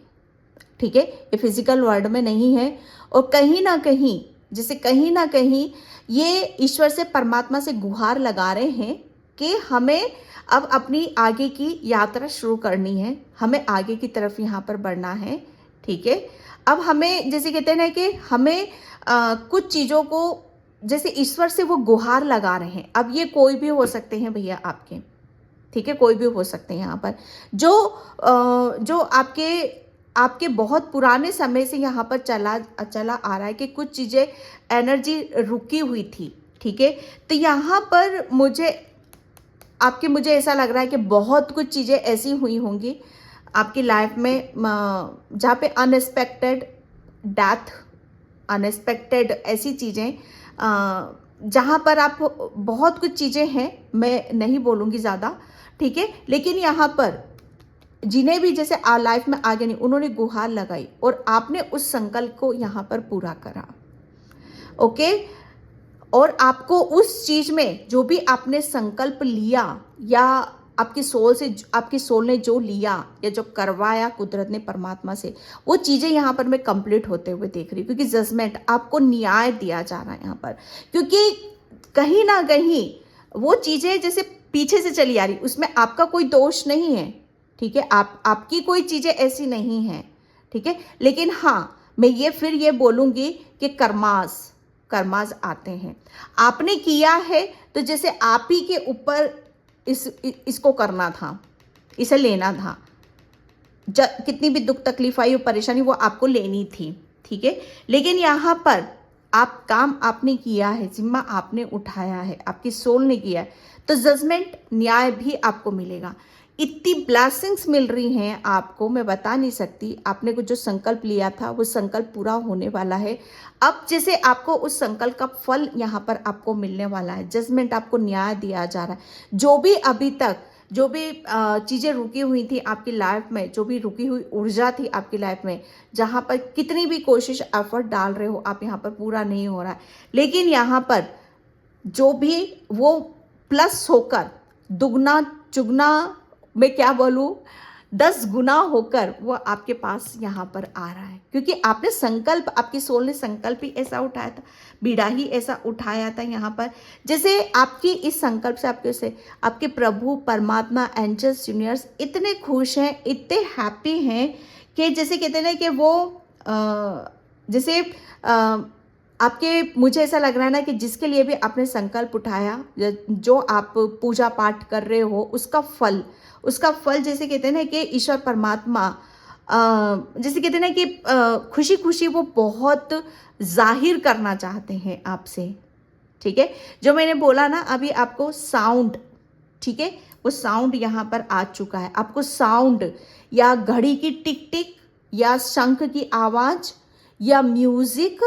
ठीक है, ये फिजिकल वर्ल्ड में नहीं है, और कहीं ना कहीं जैसे कहीं ना कहीं ये ईश्वर से, परमात्मा से गुहार लगा रहे हैं कि हमें अब अपनी आगे की यात्रा शुरू करनी है, हमें आगे की तरफ यहाँ पर बढ़ना है, ठीक है। अब हमें जैसे कहते हैं ना कि हमें कुछ चीज़ों को जैसे ईश्वर से वो गुहार लगा रहे हैं। अब ये कोई भी हो सकते हैं भैया आपके, ठीक है, कोई भी हो सकते हैं यहाँ पर जो आपके बहुत पुराने समय से यहाँ पर चला आ रहा है कि कुछ चीज़ें एनर्जी रुकी हुई थी, ठीक है। तो यहाँ पर मुझे ऐसा लग रहा है कि बहुत कुछ चीज़ें ऐसी हुई होंगी आपकी लाइफ में जहाँ पे अनएक्सपेक्टेड डेथ, अनएक्सपेक्टेड ऐसी चीज़ें जहाँ पर आप बहुत कुछ चीज़ें हैं, मैं नहीं बोलूँगी ज़्यादा, ठीक है। लेकिन यहाँ पर जिन्हें भी जैसे लाइफ में आगे नहीं, उन्होंने गुहार लगाई और आपने उस संकल्प को यहाँ पर पूरा करा, ओके। और आपको उस चीज में जो भी आपने संकल्प लिया या आपकी सोल ने जो लिया या जो करवाया कुदरत ने, परमात्मा से, वो चीजें यहाँ पर मैं कंप्लीट होते हुए देख रही हूँ। क्योंकि जजमेंट, आपको न्याय दिया जा रहा है यहाँ पर, क्योंकि कहीं ना कहीं वो चीजें जैसे पीछे से चली आ रही, उसमें आपका कोई दोष नहीं है, ठीक है, आपकी कोई चीजें ऐसी नहीं है, ठीक है। लेकिन हाँ, मैं ये बोलूंगी कि कर्मास आते हैं, आपने किया है तो जैसे आप ही के ऊपर इसको करना था, इसे लेना था, कितनी भी दुख तकलीफ आई हो, परेशानी, वो आपको लेनी थी, ठीक है। लेकिन यहाँ पर काम आपने किया है, जिम्मा आपने उठाया है, आपकी सोल ने किया है, तो जजमेंट, न्याय भी आपको मिलेगा। इतनी ब्लेसिंग्स मिल रही हैं आपको, मैं बता नहीं सकती। आपने कुछ जो संकल्प लिया था वो संकल्प पूरा होने वाला है। अब जैसे आपको उस संकल्प का फल यहाँ पर आपको मिलने वाला है। जजमेंट, आपको न्याय दिया जा रहा है। जो भी अभी तक जो भी चीज़ें रुकी हुई थी आपकी लाइफ में, जो भी रुकी हुई ऊर्जा थी आपकी लाइफ में, जहाँ पर कितनी भी कोशिश एफर्ट डाल रहे हो आप, यहाँ पर पूरा नहीं हो रहा है। लेकिन यहाँ पर जो भी वो प्लस होकर दुगना चुगना, मैं क्या बोलूँ, 10 गुना होकर वो आपके पास यहाँ पर आ रहा है। क्योंकि आपने संकल्प, आपकी सोल ने संकल्प ही ऐसा उठाया था, बीड़ा ही ऐसा उठाया था यहाँ पर। जैसे आपकी इस संकल्प से आपके प्रभु, परमात्मा, एंजल्स, यूनिवर्स इतने खुश हैं, इतने हैप्पी हैं कि जैसे कहते हैं ना कि वो जैसे आपके, मुझे ऐसा लग रहा है ना कि जिसके लिए भी आपने संकल्प उठाया, जो आप पूजा पाठ कर रहे हो, उसका फल जैसे कहते हैं ना कि ईश्वर परमात्मा जैसे कहते हैं ना कि खुशी खुशी वो बहुत जाहिर करना चाहते हैं आपसे, ठीक है। जो मैंने बोला ना अभी आपको साउंड, ठीक है, वो साउंड यहाँ पर आ चुका है। आपको साउंड या घड़ी की टिक टिक या शंख की आवाज़ या म्यूजिक,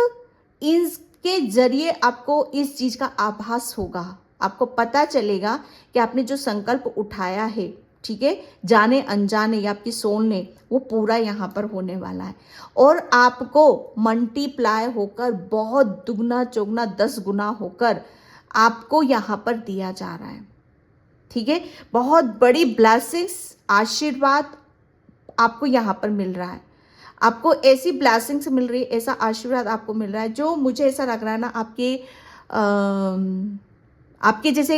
इनके जरिए आपको इस चीज़ का आभास होगा। आपको पता चलेगा कि आपने जो संकल्प उठाया है, ठीक है, जाने अनजाने या आपकी सोल ने, वो पूरा यहाँ पर होने वाला है। और आपको मल्टीप्लाई होकर बहुत दुगना चौगुना 10 गुना होकर आपको यहाँ पर दिया जा रहा है, ठीक है। बहुत बड़ी ब्लेसिंग्स, आशीर्वाद आपको यहाँ पर मिल रहा है। आपको ऐसी ब्लेसिंग्स मिल रही है, ऐसा आशीर्वाद आपको मिल रहा है जो मुझे ऐसा लग रहा है ना आपके जैसे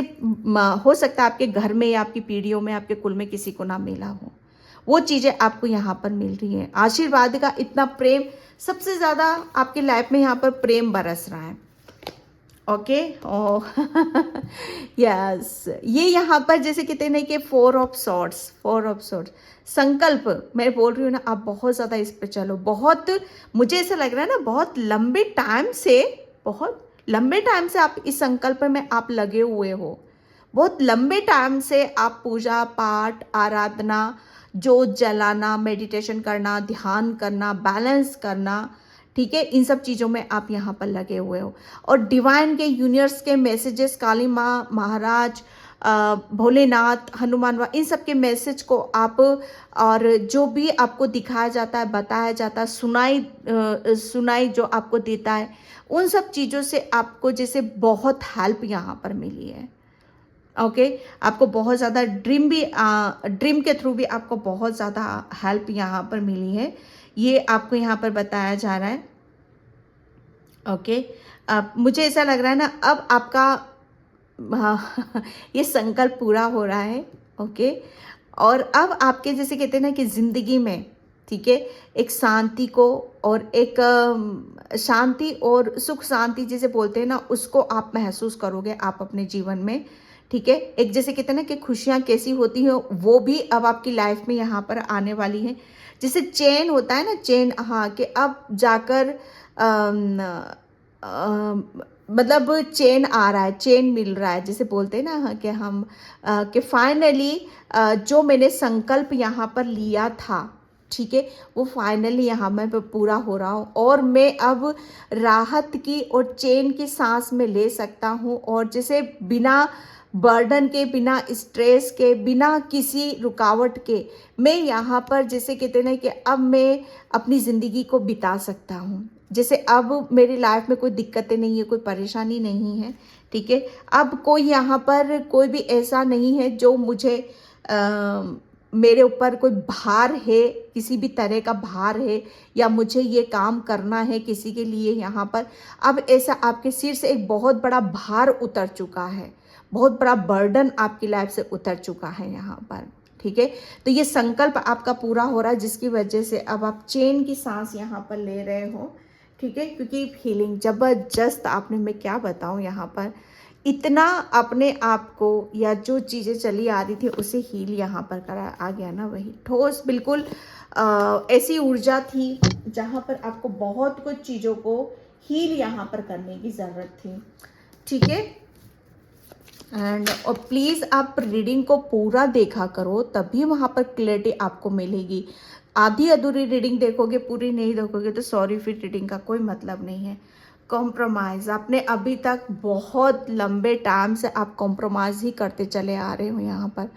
हो सकता है आपके घर में या आपकी पीढ़ियों में, आपके कुल में किसी को ना मिला हो, वो चीज़ें आपको यहाँ पर मिल रही हैं। आशीर्वाद का इतना प्रेम, सबसे ज़्यादा आपकी लाइफ में यहाँ पर प्रेम बरस रहा है। ओके, ओ यस, ये यहाँ पर जैसे कहते हैं ना कि फोर ऑफ सॉर्ड्स, संकल्प मैं बोल रही हूँ ना, आप बहुत ज़्यादा इस पे चलो। बहुत, मुझे ऐसा लग रहा है ना, बहुत लंबे टाइम से आप इस संकल्प में आप लगे हुए हो। बहुत लंबे टाइम से आप पूजा पाठ, आराधना, जोत जलाना, मेडिटेशन करना, ध्यान करना, बैलेंस करना, ठीक है, इन सब चीज़ों में आप यहाँ पर लगे हुए हो। और डिवाइन के, यूनिवर्स के मैसेजेस, काली माँ, महाराज, भोलेनाथ, हनुमान, इन सब के मैसेज को आप, और जो भी आपको दिखाया जाता है, बताया जाता है, सुनाई जो आपको देता है, उन सब चीज़ों से आपको जैसे बहुत हेल्प यहाँ पर मिली है। ओके, आपको बहुत ज़्यादा ड्रीम के थ्रू भी आपको बहुत ज़्यादा हेल्प यहाँ पर मिली है, ये आपको यहाँ पर बताया जा रहा है। ओके, मुझे ऐसा लग रहा है ना, अब आपका ये संकल्प पूरा हो रहा है। ओके, और अब आपके जैसे कहते हैं ना कि ज़िंदगी में, ठीक है, एक शांति को, और एक शांति और सुख शांति जिसे बोलते हैं ना, उसको आप महसूस करोगे आप अपने जीवन में। ठीक है, एक जैसे कहते हैं ना कि खुशियाँ कैसी होती हैं, वो भी अब आपकी लाइफ में यहाँ पर आने वाली हैं। जैसे चैन होता है ना, चैन, हाँ, कि अब जाकर मतलब चैन आ रहा है, चैन मिल रहा है, जैसे बोलते हैं ना, हाँ, कि हम कि फाइनली जो मैंने संकल्प यहाँ पर लिया था, ठीक है, वो फाइनली यहाँ मैं पूरा हो रहा हूँ, और मैं अब राहत की और चैन की सांस में ले सकता हूँ। और जैसे बिना बर्डन के, बिना स्ट्रेस के, बिना किसी रुकावट के, मैं यहाँ पर जैसे कहते हैं ना कि अब मैं अपनी ज़िंदगी को बिता सकता हूँ। जैसे अब मेरी लाइफ में कोई दिक्कतें नहीं है, कोई परेशानी नहीं है, ठीक है, अब कोई यहाँ पर कोई भी ऐसा नहीं है जो मुझे मेरे ऊपर कोई भार है, किसी भी तरह का भार है, या मुझे ये काम करना है किसी के लिए यहाँ पर। अब ऐसा आपके सिर से एक बहुत बड़ा भार उतर चुका है, बहुत बड़ा बर्डन आपकी लाइफ से उतर चुका है यहाँ पर, ठीक है। तो ये संकल्प आपका पूरा हो रहा है, जिसकी वजह से अब आप चैन की सांस यहाँ पर ले रहे हो, ठीक है, क्योंकि फीलिंग जबरदस्त आपने, मैं क्या बताऊँ यहाँ पर, इतना अपने आप को, या जो चीज़ें चली आ रही थी उसे हील यहाँ पर करा आ गया ना, वही ठोस बिल्कुल ऐसी ऊर्जा थी जहाँ पर आपको बहुत कुछ चीज़ों को हील यहाँ पर करने की ज़रूरत थी, ठीक है। और प्लीज़ आप रीडिंग को पूरा देखा करो, तभी वहाँ पर क्लैरिटी आपको मिलेगी। आधी अधूरी रीडिंग देखोगे, पूरी नहीं देखोगे, तो सॉरी, फिर रीडिंग का कोई मतलब नहीं है। कॉम्प्रोमाइज़, आपने अभी तक बहुत लंबे टाइम से आप कॉम्प्रोमाइज़ ही करते चले आ रहे हो यहाँ पर,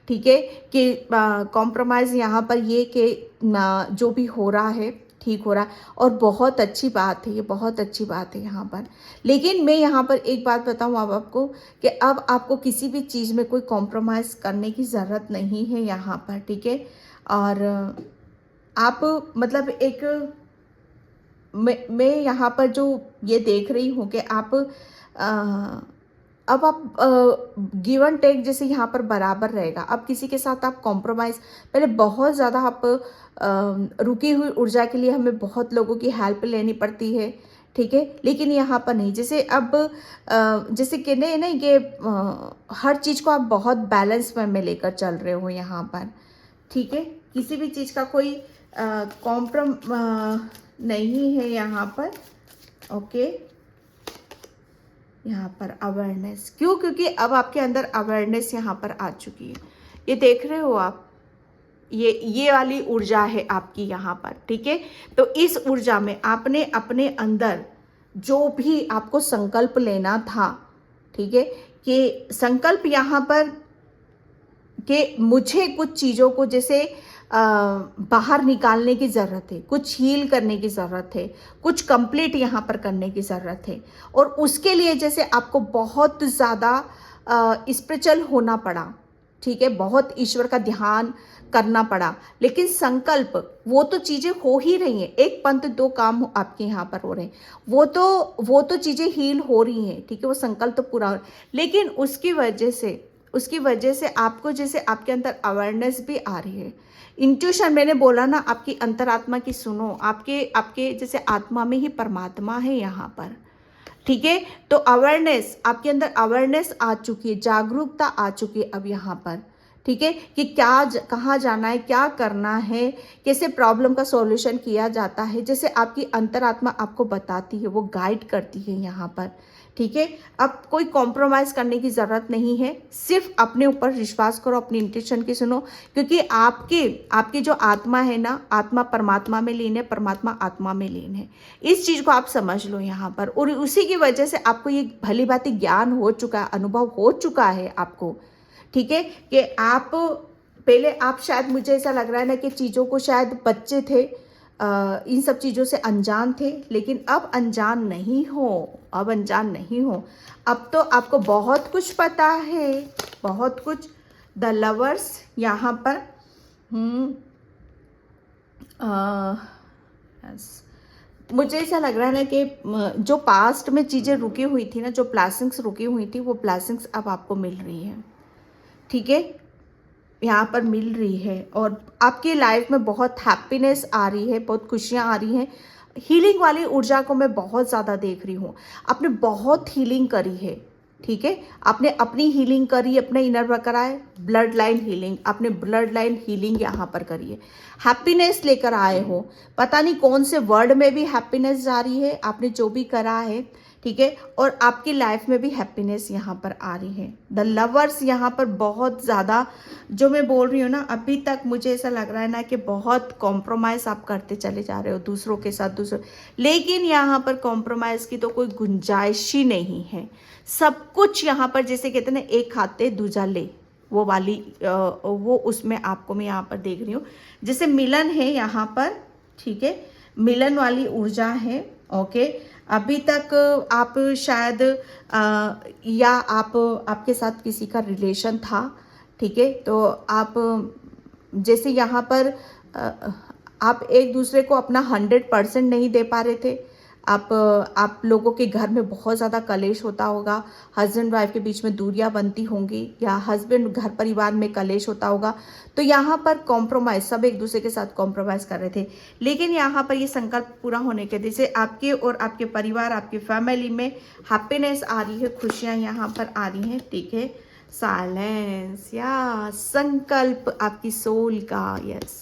ठीक है, कि कॉम्प्रोमाइज़ यहाँ पर ये कि जो भी हो रहा है ठीक हो रहा है, और बहुत अच्छी बात है, ये बहुत अच्छी बात है यहाँ पर। लेकिन मैं यहाँ पर एक बात बताऊँ अब आपको, कि अब आपको किसी भी चीज़ में कोई कॉम्प्रोमाइज़ करने की ज़रूरत नहीं है यहाँ पर, ठीक है। और आप मतलब एक, मैं यहाँ पर जो ये देख रही हूँ कि आप अब आप गिव एंड टेक जैसे यहाँ पर बराबर रहेगा। अब किसी के साथ आप कॉम्प्रोमाइज़, पहले बहुत ज़्यादा आप रुकी हुई ऊर्जा के लिए हमें बहुत लोगों की हेल्प लेनी पड़ती है, ठीक है, लेकिन यहाँ पर नहीं। जैसे अब जैसे कहने हैं ना, ये हर चीज़ को आप बहुत बैलेंस में लेकर चल रहे हो यहाँ पर, ठीक है, किसी भी चीज़ का कोई नहीं है यहाँ पर। ओके, यहाँ पर अवेयरनेस, क्यों? क्योंकि अब आपके अंदर अवेयरनेस यहाँ पर आ चुकी है। ये देख रहे हो आप, ये वाली ऊर्जा है आपकी यहाँ पर, ठीक है। तो इस ऊर्जा में आपने अपने अंदर जो भी आपको संकल्प लेना था, ठीक है, कि संकल्प यहाँ पर कि मुझे कुछ चीज़ों को जैसे बाहर निकालने की ज़रूरत है, कुछ हील करने की ज़रूरत है, कुछ कंप्लीट यहाँ पर करने की ज़रूरत है, और उसके लिए जैसे आपको बहुत ज़्यादा स्पिरिचुअल होना पड़ा, ठीक है, बहुत ईश्वर का ध्यान करना पड़ा, लेकिन संकल्प वो तो चीज़ें हो ही रही हैं। एक पंथ दो काम आपके यहाँ पर हो रहे हैं, वो तो चीज़ें हील हो रही हैं, ठीक है, वो संकल्प तो पूरा हो, लेकिन उसकी वजह से आपको जैसे आपके अंदर अवेयरनेस भी आ रही है। इंट्यूशन मैंने बोला ना, आपकी अंतरात्मा की सुनो, आपके आपके जैसे आत्मा में ही परमात्मा है यहाँ पर, ठीक है। तो अवेयरनेस, आपके अंदर अवेयरनेस आ चुकी है, जागरूकता आ चुकी है अब यहाँ पर, ठीक है, कि कहाँ जाना है, क्या करना है, कैसे प्रॉब्लम का सॉल्यूशन किया जाता है, जैसे आपकी अंतरात्मा आपको बताती है, वो गाइड करती है यहाँ पर, ठीक है। अब कोई कॉम्प्रोमाइज़ करने की ज़रूरत नहीं है, सिर्फ अपने ऊपर विश्वास करो, अपनी इंट्यूशन की सुनो, क्योंकि आपकी जो आत्मा है ना, आत्मा परमात्मा में लीन है, परमात्मा आत्मा में लीन है। इस चीज़ को आप समझ लो यहाँ पर, और उसी की वजह से आपको ये भली भांति ज्ञान हो चुका है, अनुभव हो चुका है आपको, ठीक है, कि आप पहले आप शायद, मुझे ऐसा लग रहा है ना कि चीज़ों को शायद बच्चे थे, इन सब चीज़ों से अनजान थे, लेकिन अब अनजान नहीं हो, अब अनजान नहीं हो, अब तो आपको बहुत कुछ पता है, बहुत कुछ। द लवर्स यहाँ पर मुझे ऐसा लग रहा है ना कि जो पास्ट में चीज़ें रुकी हुई थी ना, जो ब्लेसिंग्स रुकी हुई थी, वो ब्लेसिंग्स अब आपको मिल रही है, ठीक है, यहाँ पर मिल रही है, और आपकी लाइफ में बहुत हैप्पीनेस आ रही है, बहुत खुशियाँ आ रही हैं। हीलिंग वाली ऊर्जा को मैं बहुत ज़्यादा देख रही हूँ। आपने बहुत हीलिंग करी है, ठीक है, आपने अपनी हीलिंग करी, अपने इनर वर्क कराए, ब्लड लाइन हीलिंग, आपने ब्लड लाइन हीलिंग यहाँ पर करी है, हैप्पीनेस लेकर आए हो, पता नहीं कौन से वर्ड में भी हैप्पीनेस जा रही है, आपने जो भी करा है, ठीक है, और आपकी लाइफ में भी हैप्पीनेस यहाँ पर आ रही है। द लवर्स यहाँ पर बहुत ज़्यादा, जो मैं बोल रही हूँ ना, अभी तक मुझे ऐसा लग रहा है ना कि बहुत कॉम्प्रोमाइज़ आप करते चले जा रहे हो दूसरों के साथ, लेकिन यहाँ पर कॉम्प्रोमाइज़ की तो कोई गुंजाइश ही नहीं है। सब कुछ यहाँ पर, जैसे कहते हैं ना, एक खाते दूजा ले, वो वाली वो उसमें आपको मैं यहाँ पर देख रही हूँ, जैसे मिलन है यहाँ पर, ठीक है, मिलन वाली ऊर्जा है, ओके। अभी तक आप शायद या आपके साथ किसी का रिलेशन था, ठीक है, तो आप जैसे यहाँ पर आप एक दूसरे को अपना 100% नहीं दे पा रहे थे, आप लोगों के घर में बहुत ज़्यादा कलेश होता होगा, हस्बैंड वाइफ के बीच में दूरियां बनती होंगी, या हस्बैंड घर परिवार में कलेश होता होगा, तो यहाँ पर कॉम्प्रोमाइज़, सब एक दूसरे के साथ कॉम्प्रोमाइज़ कर रहे थे, लेकिन यहाँ पर ये संकल्प पूरा होने के जैसे आपके और आपके परिवार, आपकी फैमिली में हैप्पीनेस आ रही है, खुशियाँ यहाँ पर आ रही हैं, ठीक है। साइलेंस या संकल्प आपकी सोल का, यस,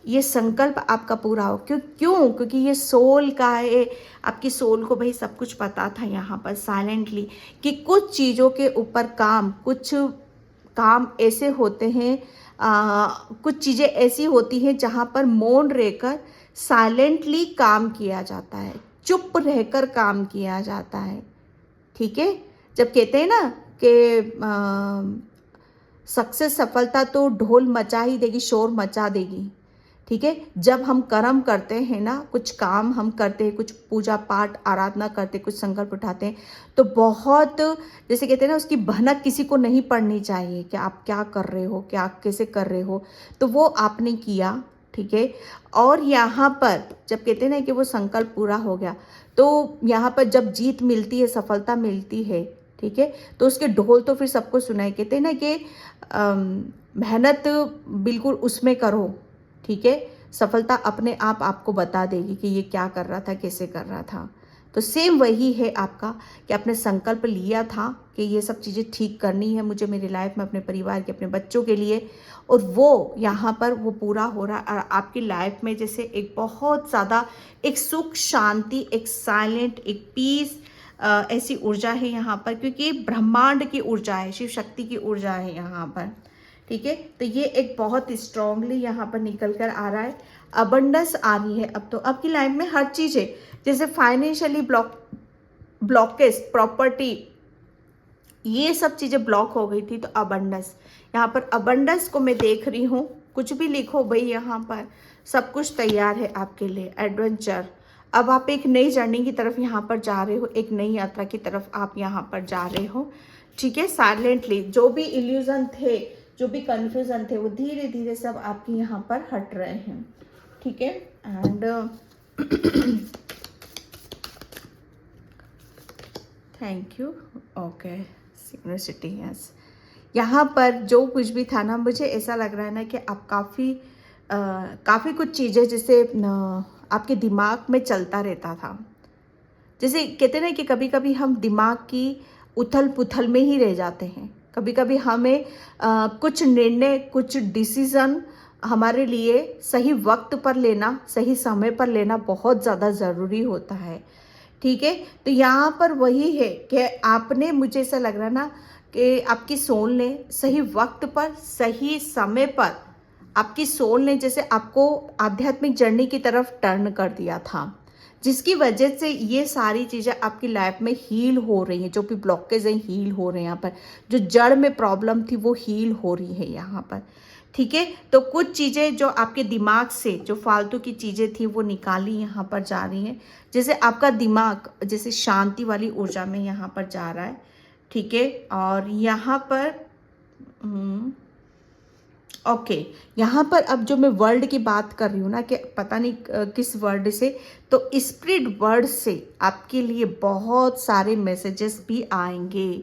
ये संकल्प आपका पूरा हो, क्यों क्योंकि ये सोल का है, आपकी सोल को भाई सब कुछ पता था यहाँ पर साइलेंटली, कि कुछ चीज़ों के ऊपर कुछ काम ऐसे होते हैं, कुछ चीज़ें ऐसी होती हैं जहाँ पर मौन रहकर साइलेंटली काम किया जाता है, चुप रहकर काम किया जाता है, ठीक है। जब कहते हैं ना कि सक्सेस, सफलता तो ढोल मचा ही देगी, शोर मचा देगी, ठीक है। जब हम कर्म करते हैं ना, कुछ काम हम करते हैं, कुछ पूजा पाठ आराधना करते हैं, कुछ संकल्प उठाते हैं, तो बहुत, जैसे कहते हैं ना, उसकी भनक किसी को नहीं पड़नी चाहिए कि आप क्या कर रहे हो, क्या कैसे कर रहे हो, तो वो आपने किया, ठीक है। और यहाँ पर जब कहते हैं ना कि वो संकल्प पूरा हो गया, तो यहाँ पर जब जीत मिलती है, सफलता मिलती है, ठीक है, तो उसके ढोल तो फिर सबको सुनाई, कहते हैं ना कि मेहनत बिल्कुल उसमें करो, ठीक है, सफलता अपने आप आपको बता देगी कि ये क्या कर रहा था, कैसे कर रहा था। तो सेम वही है आपका, कि आपने संकल्प लिया था कि ये सब चीज़ें ठीक करनी है मुझे मेरी लाइफ में, अपने परिवार के, अपने बच्चों के लिए, और वो यहाँ पर वो पूरा हो रहा है। और आपकी लाइफ में जैसे एक बहुत ज़्यादा एक सुख, शांति, एक साइलेंट, एक पीस, ऐसी ऊर्जा है यहाँ पर, क्योंकि ब्रह्मांड की ऊर्जा है, शिव शक्ति की ऊर्जा है यहाँ पर, ठीक है। तो ये एक बहुत स्ट्रांगली यहाँ पर निकल कर आ रहा है, अबंडेंस आ रही है। अब तो आपकी लाइफ में हर चीज़ है, जैसे फाइनेंशियली ब्लॉकेज, प्रॉपर्टी, ये सब चीज़ें ब्लॉक हो गई थी, तो अबंडेंस, यहाँ पर अबंडेंस को मैं देख रही हूँ। कुछ भी लिखो भाई, यहाँ पर सब कुछ तैयार है आपके लिए, एडवेंचर। अब आप एक नई जर्नी की तरफ यहाँ पर जा रहे हो, एक नई यात्रा की तरफ आप यहाँ पर जा रहे हो, ठीक है। साइलेंटली जो भी इल्यूजन थे, जो भी कन्फ्यूज़न थे वो धीरे धीरे सब आपके यहाँ पर हट रहे हैं, ठीक है। And thank you. Okay, security, yes. यहाँ पर जो कुछ भी था ना, मुझे ऐसा लग रहा है ना कि आप काफ़ी कुछ चीज़ें जैसे आपके दिमाग में चलता रहता था। जैसे कहते हैं ना कि कभी कभी हम दिमाग की उथल पुथल में ही रह जाते हैं। कभी कभी हमें कुछ निर्णय, कुछ डिसीज़न हमारे लिए सही वक्त पर लेना, सही समय पर लेना बहुत ज़्यादा ज़रूरी होता है, ठीक है। तो यहाँ पर वही है कि आपने, मुझे ऐसा लग रहा ना कि आपकी सोल ने सही वक्त पर, सही समय पर, आपकी सोल ने जैसे आपको आध्यात्मिक जर्नी की तरफ टर्न कर दिया था, जिसकी वजह से ये सारी चीज़ें आपकी लाइफ में हील हो रही हैं। जो भी ब्लॉकेज हैं हील हो रहे हैं यहाँ पर, जो जड़ में प्रॉब्लम थी वो हील हो रही है यहाँ पर, ठीक है। तो कुछ चीज़ें जो आपके दिमाग से, जो फालतू की चीज़ें थी वो निकाली यहाँ पर जा रही हैं। जैसे आपका दिमाग जैसे शांति वाली ऊर्जा में यहाँ पर जा रहा है, ठीक है। और यहाँ पर ओके, यहाँ पर अब जो मैं वर्ड की बात कर रही हूँ ना, कि पता नहीं किस वर्ड से, तो स्पिरिट वर्ड से आपके लिए बहुत सारे मैसेजेस भी आएंगे,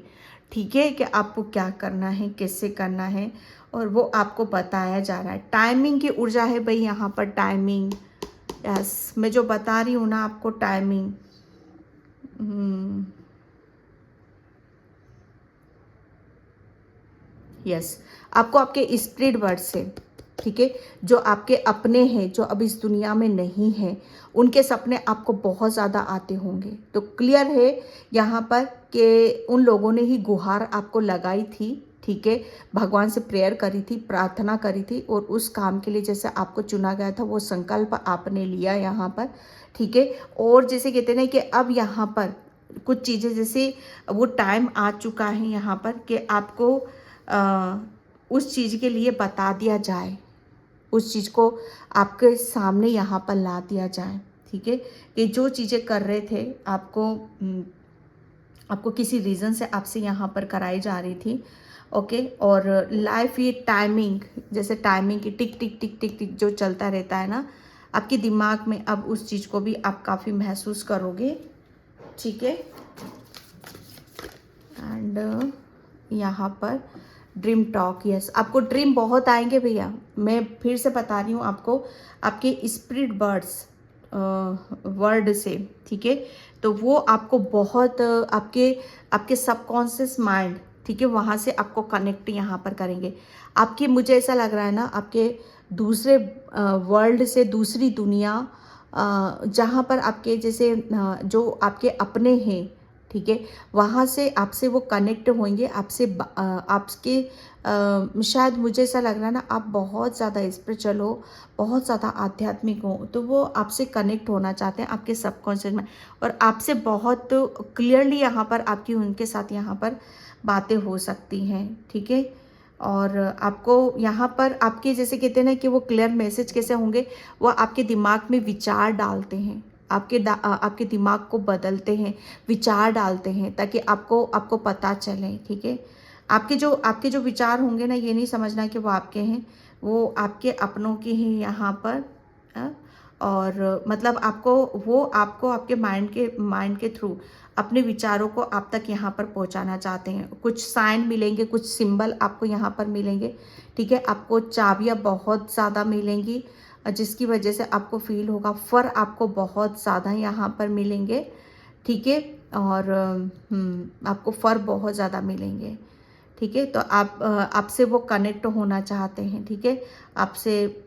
ठीक है, कि आपको क्या करना है, कैसे करना है, और वो आपको बताया जा रहा है। टाइमिंग की ऊर्जा है भाई यहाँ पर, टाइमिंग, यस, मैं जो बता रही हूँ ना आपको, टाइमिंग। यस, आपको आपके स्पिरिट वर्ड से, ठीक है, जो आपके अपने हैं, जो अब इस दुनिया में नहीं है, उनके सपने आपको बहुत ज़्यादा आते होंगे। तो क्लियर है यहाँ पर कि उन लोगों ने ही गुहार आपको लगाई थी, ठीक है, भगवान से प्रेयर करी थी, प्रार्थना करी थी, और उस काम के लिए जैसे आपको चुना गया था वो संकल्प आपने लिया यहाँ पर, ठीक है। और जैसे कहते हैं कि अब यहाँ पर कुछ चीज़ें, जैसे वो टाइम आ चुका है यहाँ पर कि आपको उस चीज़ के लिए बता दिया जाए, उस चीज़ को आपके सामने यहाँ पर ला दिया जाए, ठीक है। कि जो चीज़ें कर रहे थे आपको किसी रीज़न से आपसे यहाँ पर कराई जा रही थी, ओके। और लाइफ, ये टाइमिंग, जैसे टाइमिंग की टिक टिक टिक टिक टिक जो चलता रहता है ना आपके दिमाग में, अब उस चीज़ को भी आप काफ़ी महसूस करोगे, ठीक है। एंड यहाँ पर ड्रीम टॉक, यस, आपको ड्रीम बहुत आएंगे भैया। मैं फिर से बता रही हूँ आपको, आपके स्पिरिट बर्ड्स वर्ड से, ठीक है। तो वो आपको बहुत आपके आपके सबकॉन्शियस माइंड, ठीक है, वहाँ से आपको कनेक्ट यहाँ पर करेंगे। आपके, मुझे ऐसा लग रहा है ना, आपके दूसरे वर्ल्ड से, दूसरी दुनिया, जहाँ पर आपके जैसे जो आपके अपने हैं, ठीक है, वहाँ से आपसे वो कनेक्ट होंगे, आपसे आपके शायद मुझे ऐसा लग रहा है ना, आप बहुत ज़्यादा स्पिरिचुअल हो, बहुत ज़्यादा आध्यात्मिक हो, तो वो आपसे कनेक्ट होना चाहते हैं आपके सबकॉन्शियस में, और आपसे बहुत क्लियरली यहाँ पर आपकी उनके साथ यहाँ पर बातें हो सकती हैं, ठीक है। और आपको यहाँ पर आपके जैसे कहते हैं ना कि वो क्लियर मैसेज कैसे होंगे, वो आपके दिमाग में विचार डालते हैं, आपके दिमाग को बदलते हैं, विचार डालते हैं, ताकि आपको पता चले, ठीक है। आपके जो विचार होंगे ना, ये नहीं समझना कि वो आपके हैं, वो आपके अपनों के हैं यहाँ पर, और मतलब आपको आपके माइंड के थ्रू अपने विचारों को आप तक यहाँ पर पहुँचाना चाहते हैं। कुछ साइन मिलेंगे, कुछ सिंबल आपको यहाँ पर मिलेंगे, ठीक है। आपको चाबियाँ बहुत ज़्यादा मिलेंगी, जिसकी वजह से आपको फील होगा, फर आपको बहुत ज़्यादा यहाँ पर मिलेंगे, ठीक है। और आपको फर बहुत ज़्यादा मिलेंगे, ठीक है। तो आपसे वो कनेक्ट होना चाहते हैं, ठीक है, आपसे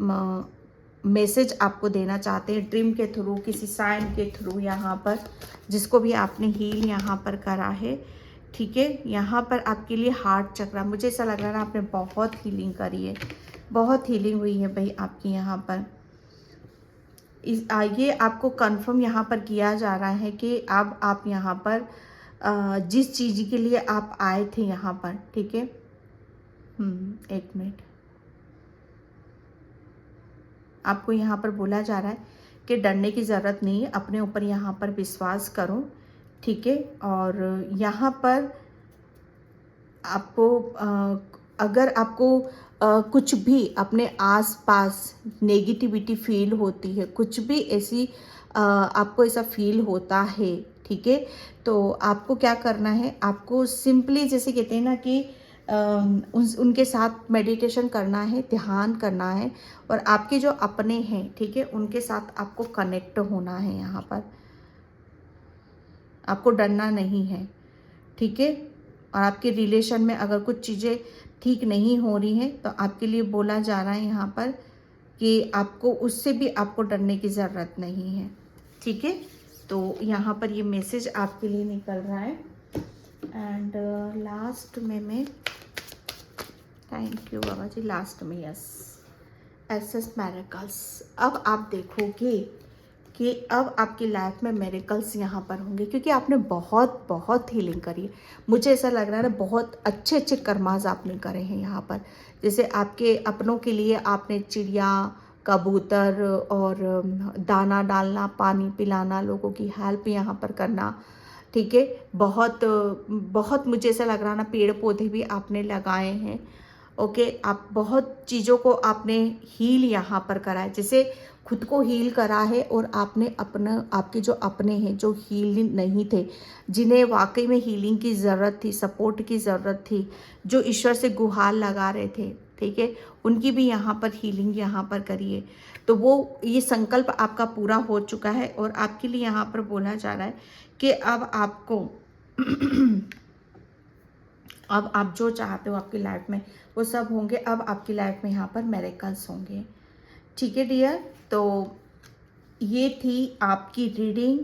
मैसेज आपको देना चाहते हैं ड्रीम के थ्रू, किसी साइन के थ्रू यहाँ पर, जिसको भी आपने हील यहाँ पर करा है, ठीक है। यहाँ पर आपके लिए हार्ट चक्र, मुझे ऐसा लग रहा है आपने बहुत हीलिंग करी है, बहुत हीलिंग हुई है भाई आपकी यहाँ पर। ये आपको कंफर्म यहाँ पर किया जा रहा है कि अब आप यहाँ पर जिस चीज़ के लिए आप आए थे यहाँ पर, ठीक है। एक मिनट, आपको यहाँ पर बोला जा रहा है कि डरने की ज़रूरत नहीं है, अपने ऊपर यहाँ पर विश्वास करो, ठीक है। और यहाँ पर आपको अगर आपको कुछ भी अपने आसपास नेगेटिविटी फील होती है, कुछ भी ऐसी आपको ऐसा फील होता है, ठीक है, तो आपको क्या करना है, आपको सिंपली जैसे कहते हैं ना कि उनके साथ मेडिटेशन करना है, ध्यान करना है, और आपके जो अपने हैं, ठीक है, उनके साथ आपको कनेक्ट होना है। यहाँ पर आपको डरना नहीं है, ठीक है। और आपके रिलेशन में अगर कुछ चीज़ें ठीक नहीं हो रही हैं तो आपके लिए बोला जा रहा है यहाँ पर कि आपको उससे भी आपको डरने की ज़रूरत नहीं है, ठीक है। तो यहाँ पर ये मैसेज आपके लिए निकल रहा है। एंड लास्ट में मैं, thank you Baba ji, last में यस, एसेस मिरेकल्स। अब आप देखोगे कि अब आपकी लाइफ में मिरेकल्स यहाँ पर होंगे, क्योंकि आपने बहुत बहुत हीलिंग करी है। मुझे ऐसा लग रहा है ना, बहुत अच्छे अच्छे कर्माज आपने करे हैं यहाँ पर। जैसे आपके अपनों के लिए आपने चिड़िया, कबूतर और दाना डालना, पानी पिलाना, लोगों की हेल्प यहाँ पर करना, ठीक है। बहुत बहुत मुझे ऐसा लग रहा है ना, पेड़ पौधे भी आपने लगाए हैं, ओके। आप बहुत चीज़ों को आपने हील यहाँ पर करा है, जैसे खुद को हील करा है, और आपने अपना, आपके जो अपने हैं जो हील नहीं थे, जिन्हें वाकई में हीलिंग की ज़रूरत थी, सपोर्ट की ज़रूरत थी, जो ईश्वर से गुहार लगा रहे थे, ठीक है, उनकी भी यहाँ पर हीलिंग यहाँ पर करिए। तो वो ये संकल्प आपका पूरा हो चुका है, और आपके लिए यहाँ पर बोला जा रहा है कि अब आपको अब आप जो चाहते हो आपकी लाइफ में वो सब होंगे। अब आपकी लाइफ में यहाँ पर मिरेकल्स होंगे, ठीक है डियर। तो ये थी आपकी रीडिंग,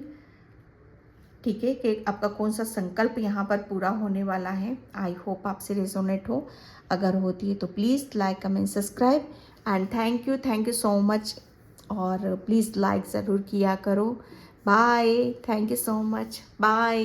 ठीक है, कि आपका कौन सा संकल्प यहाँ पर पूरा होने वाला है। आई होप आपसे रेजोनेट हो। अगर होती है तो please like, comment, subscribe, and thank you so much. और प्लीज़ लाइक ज़रूर किया करो। Bye, thank you so much, bye.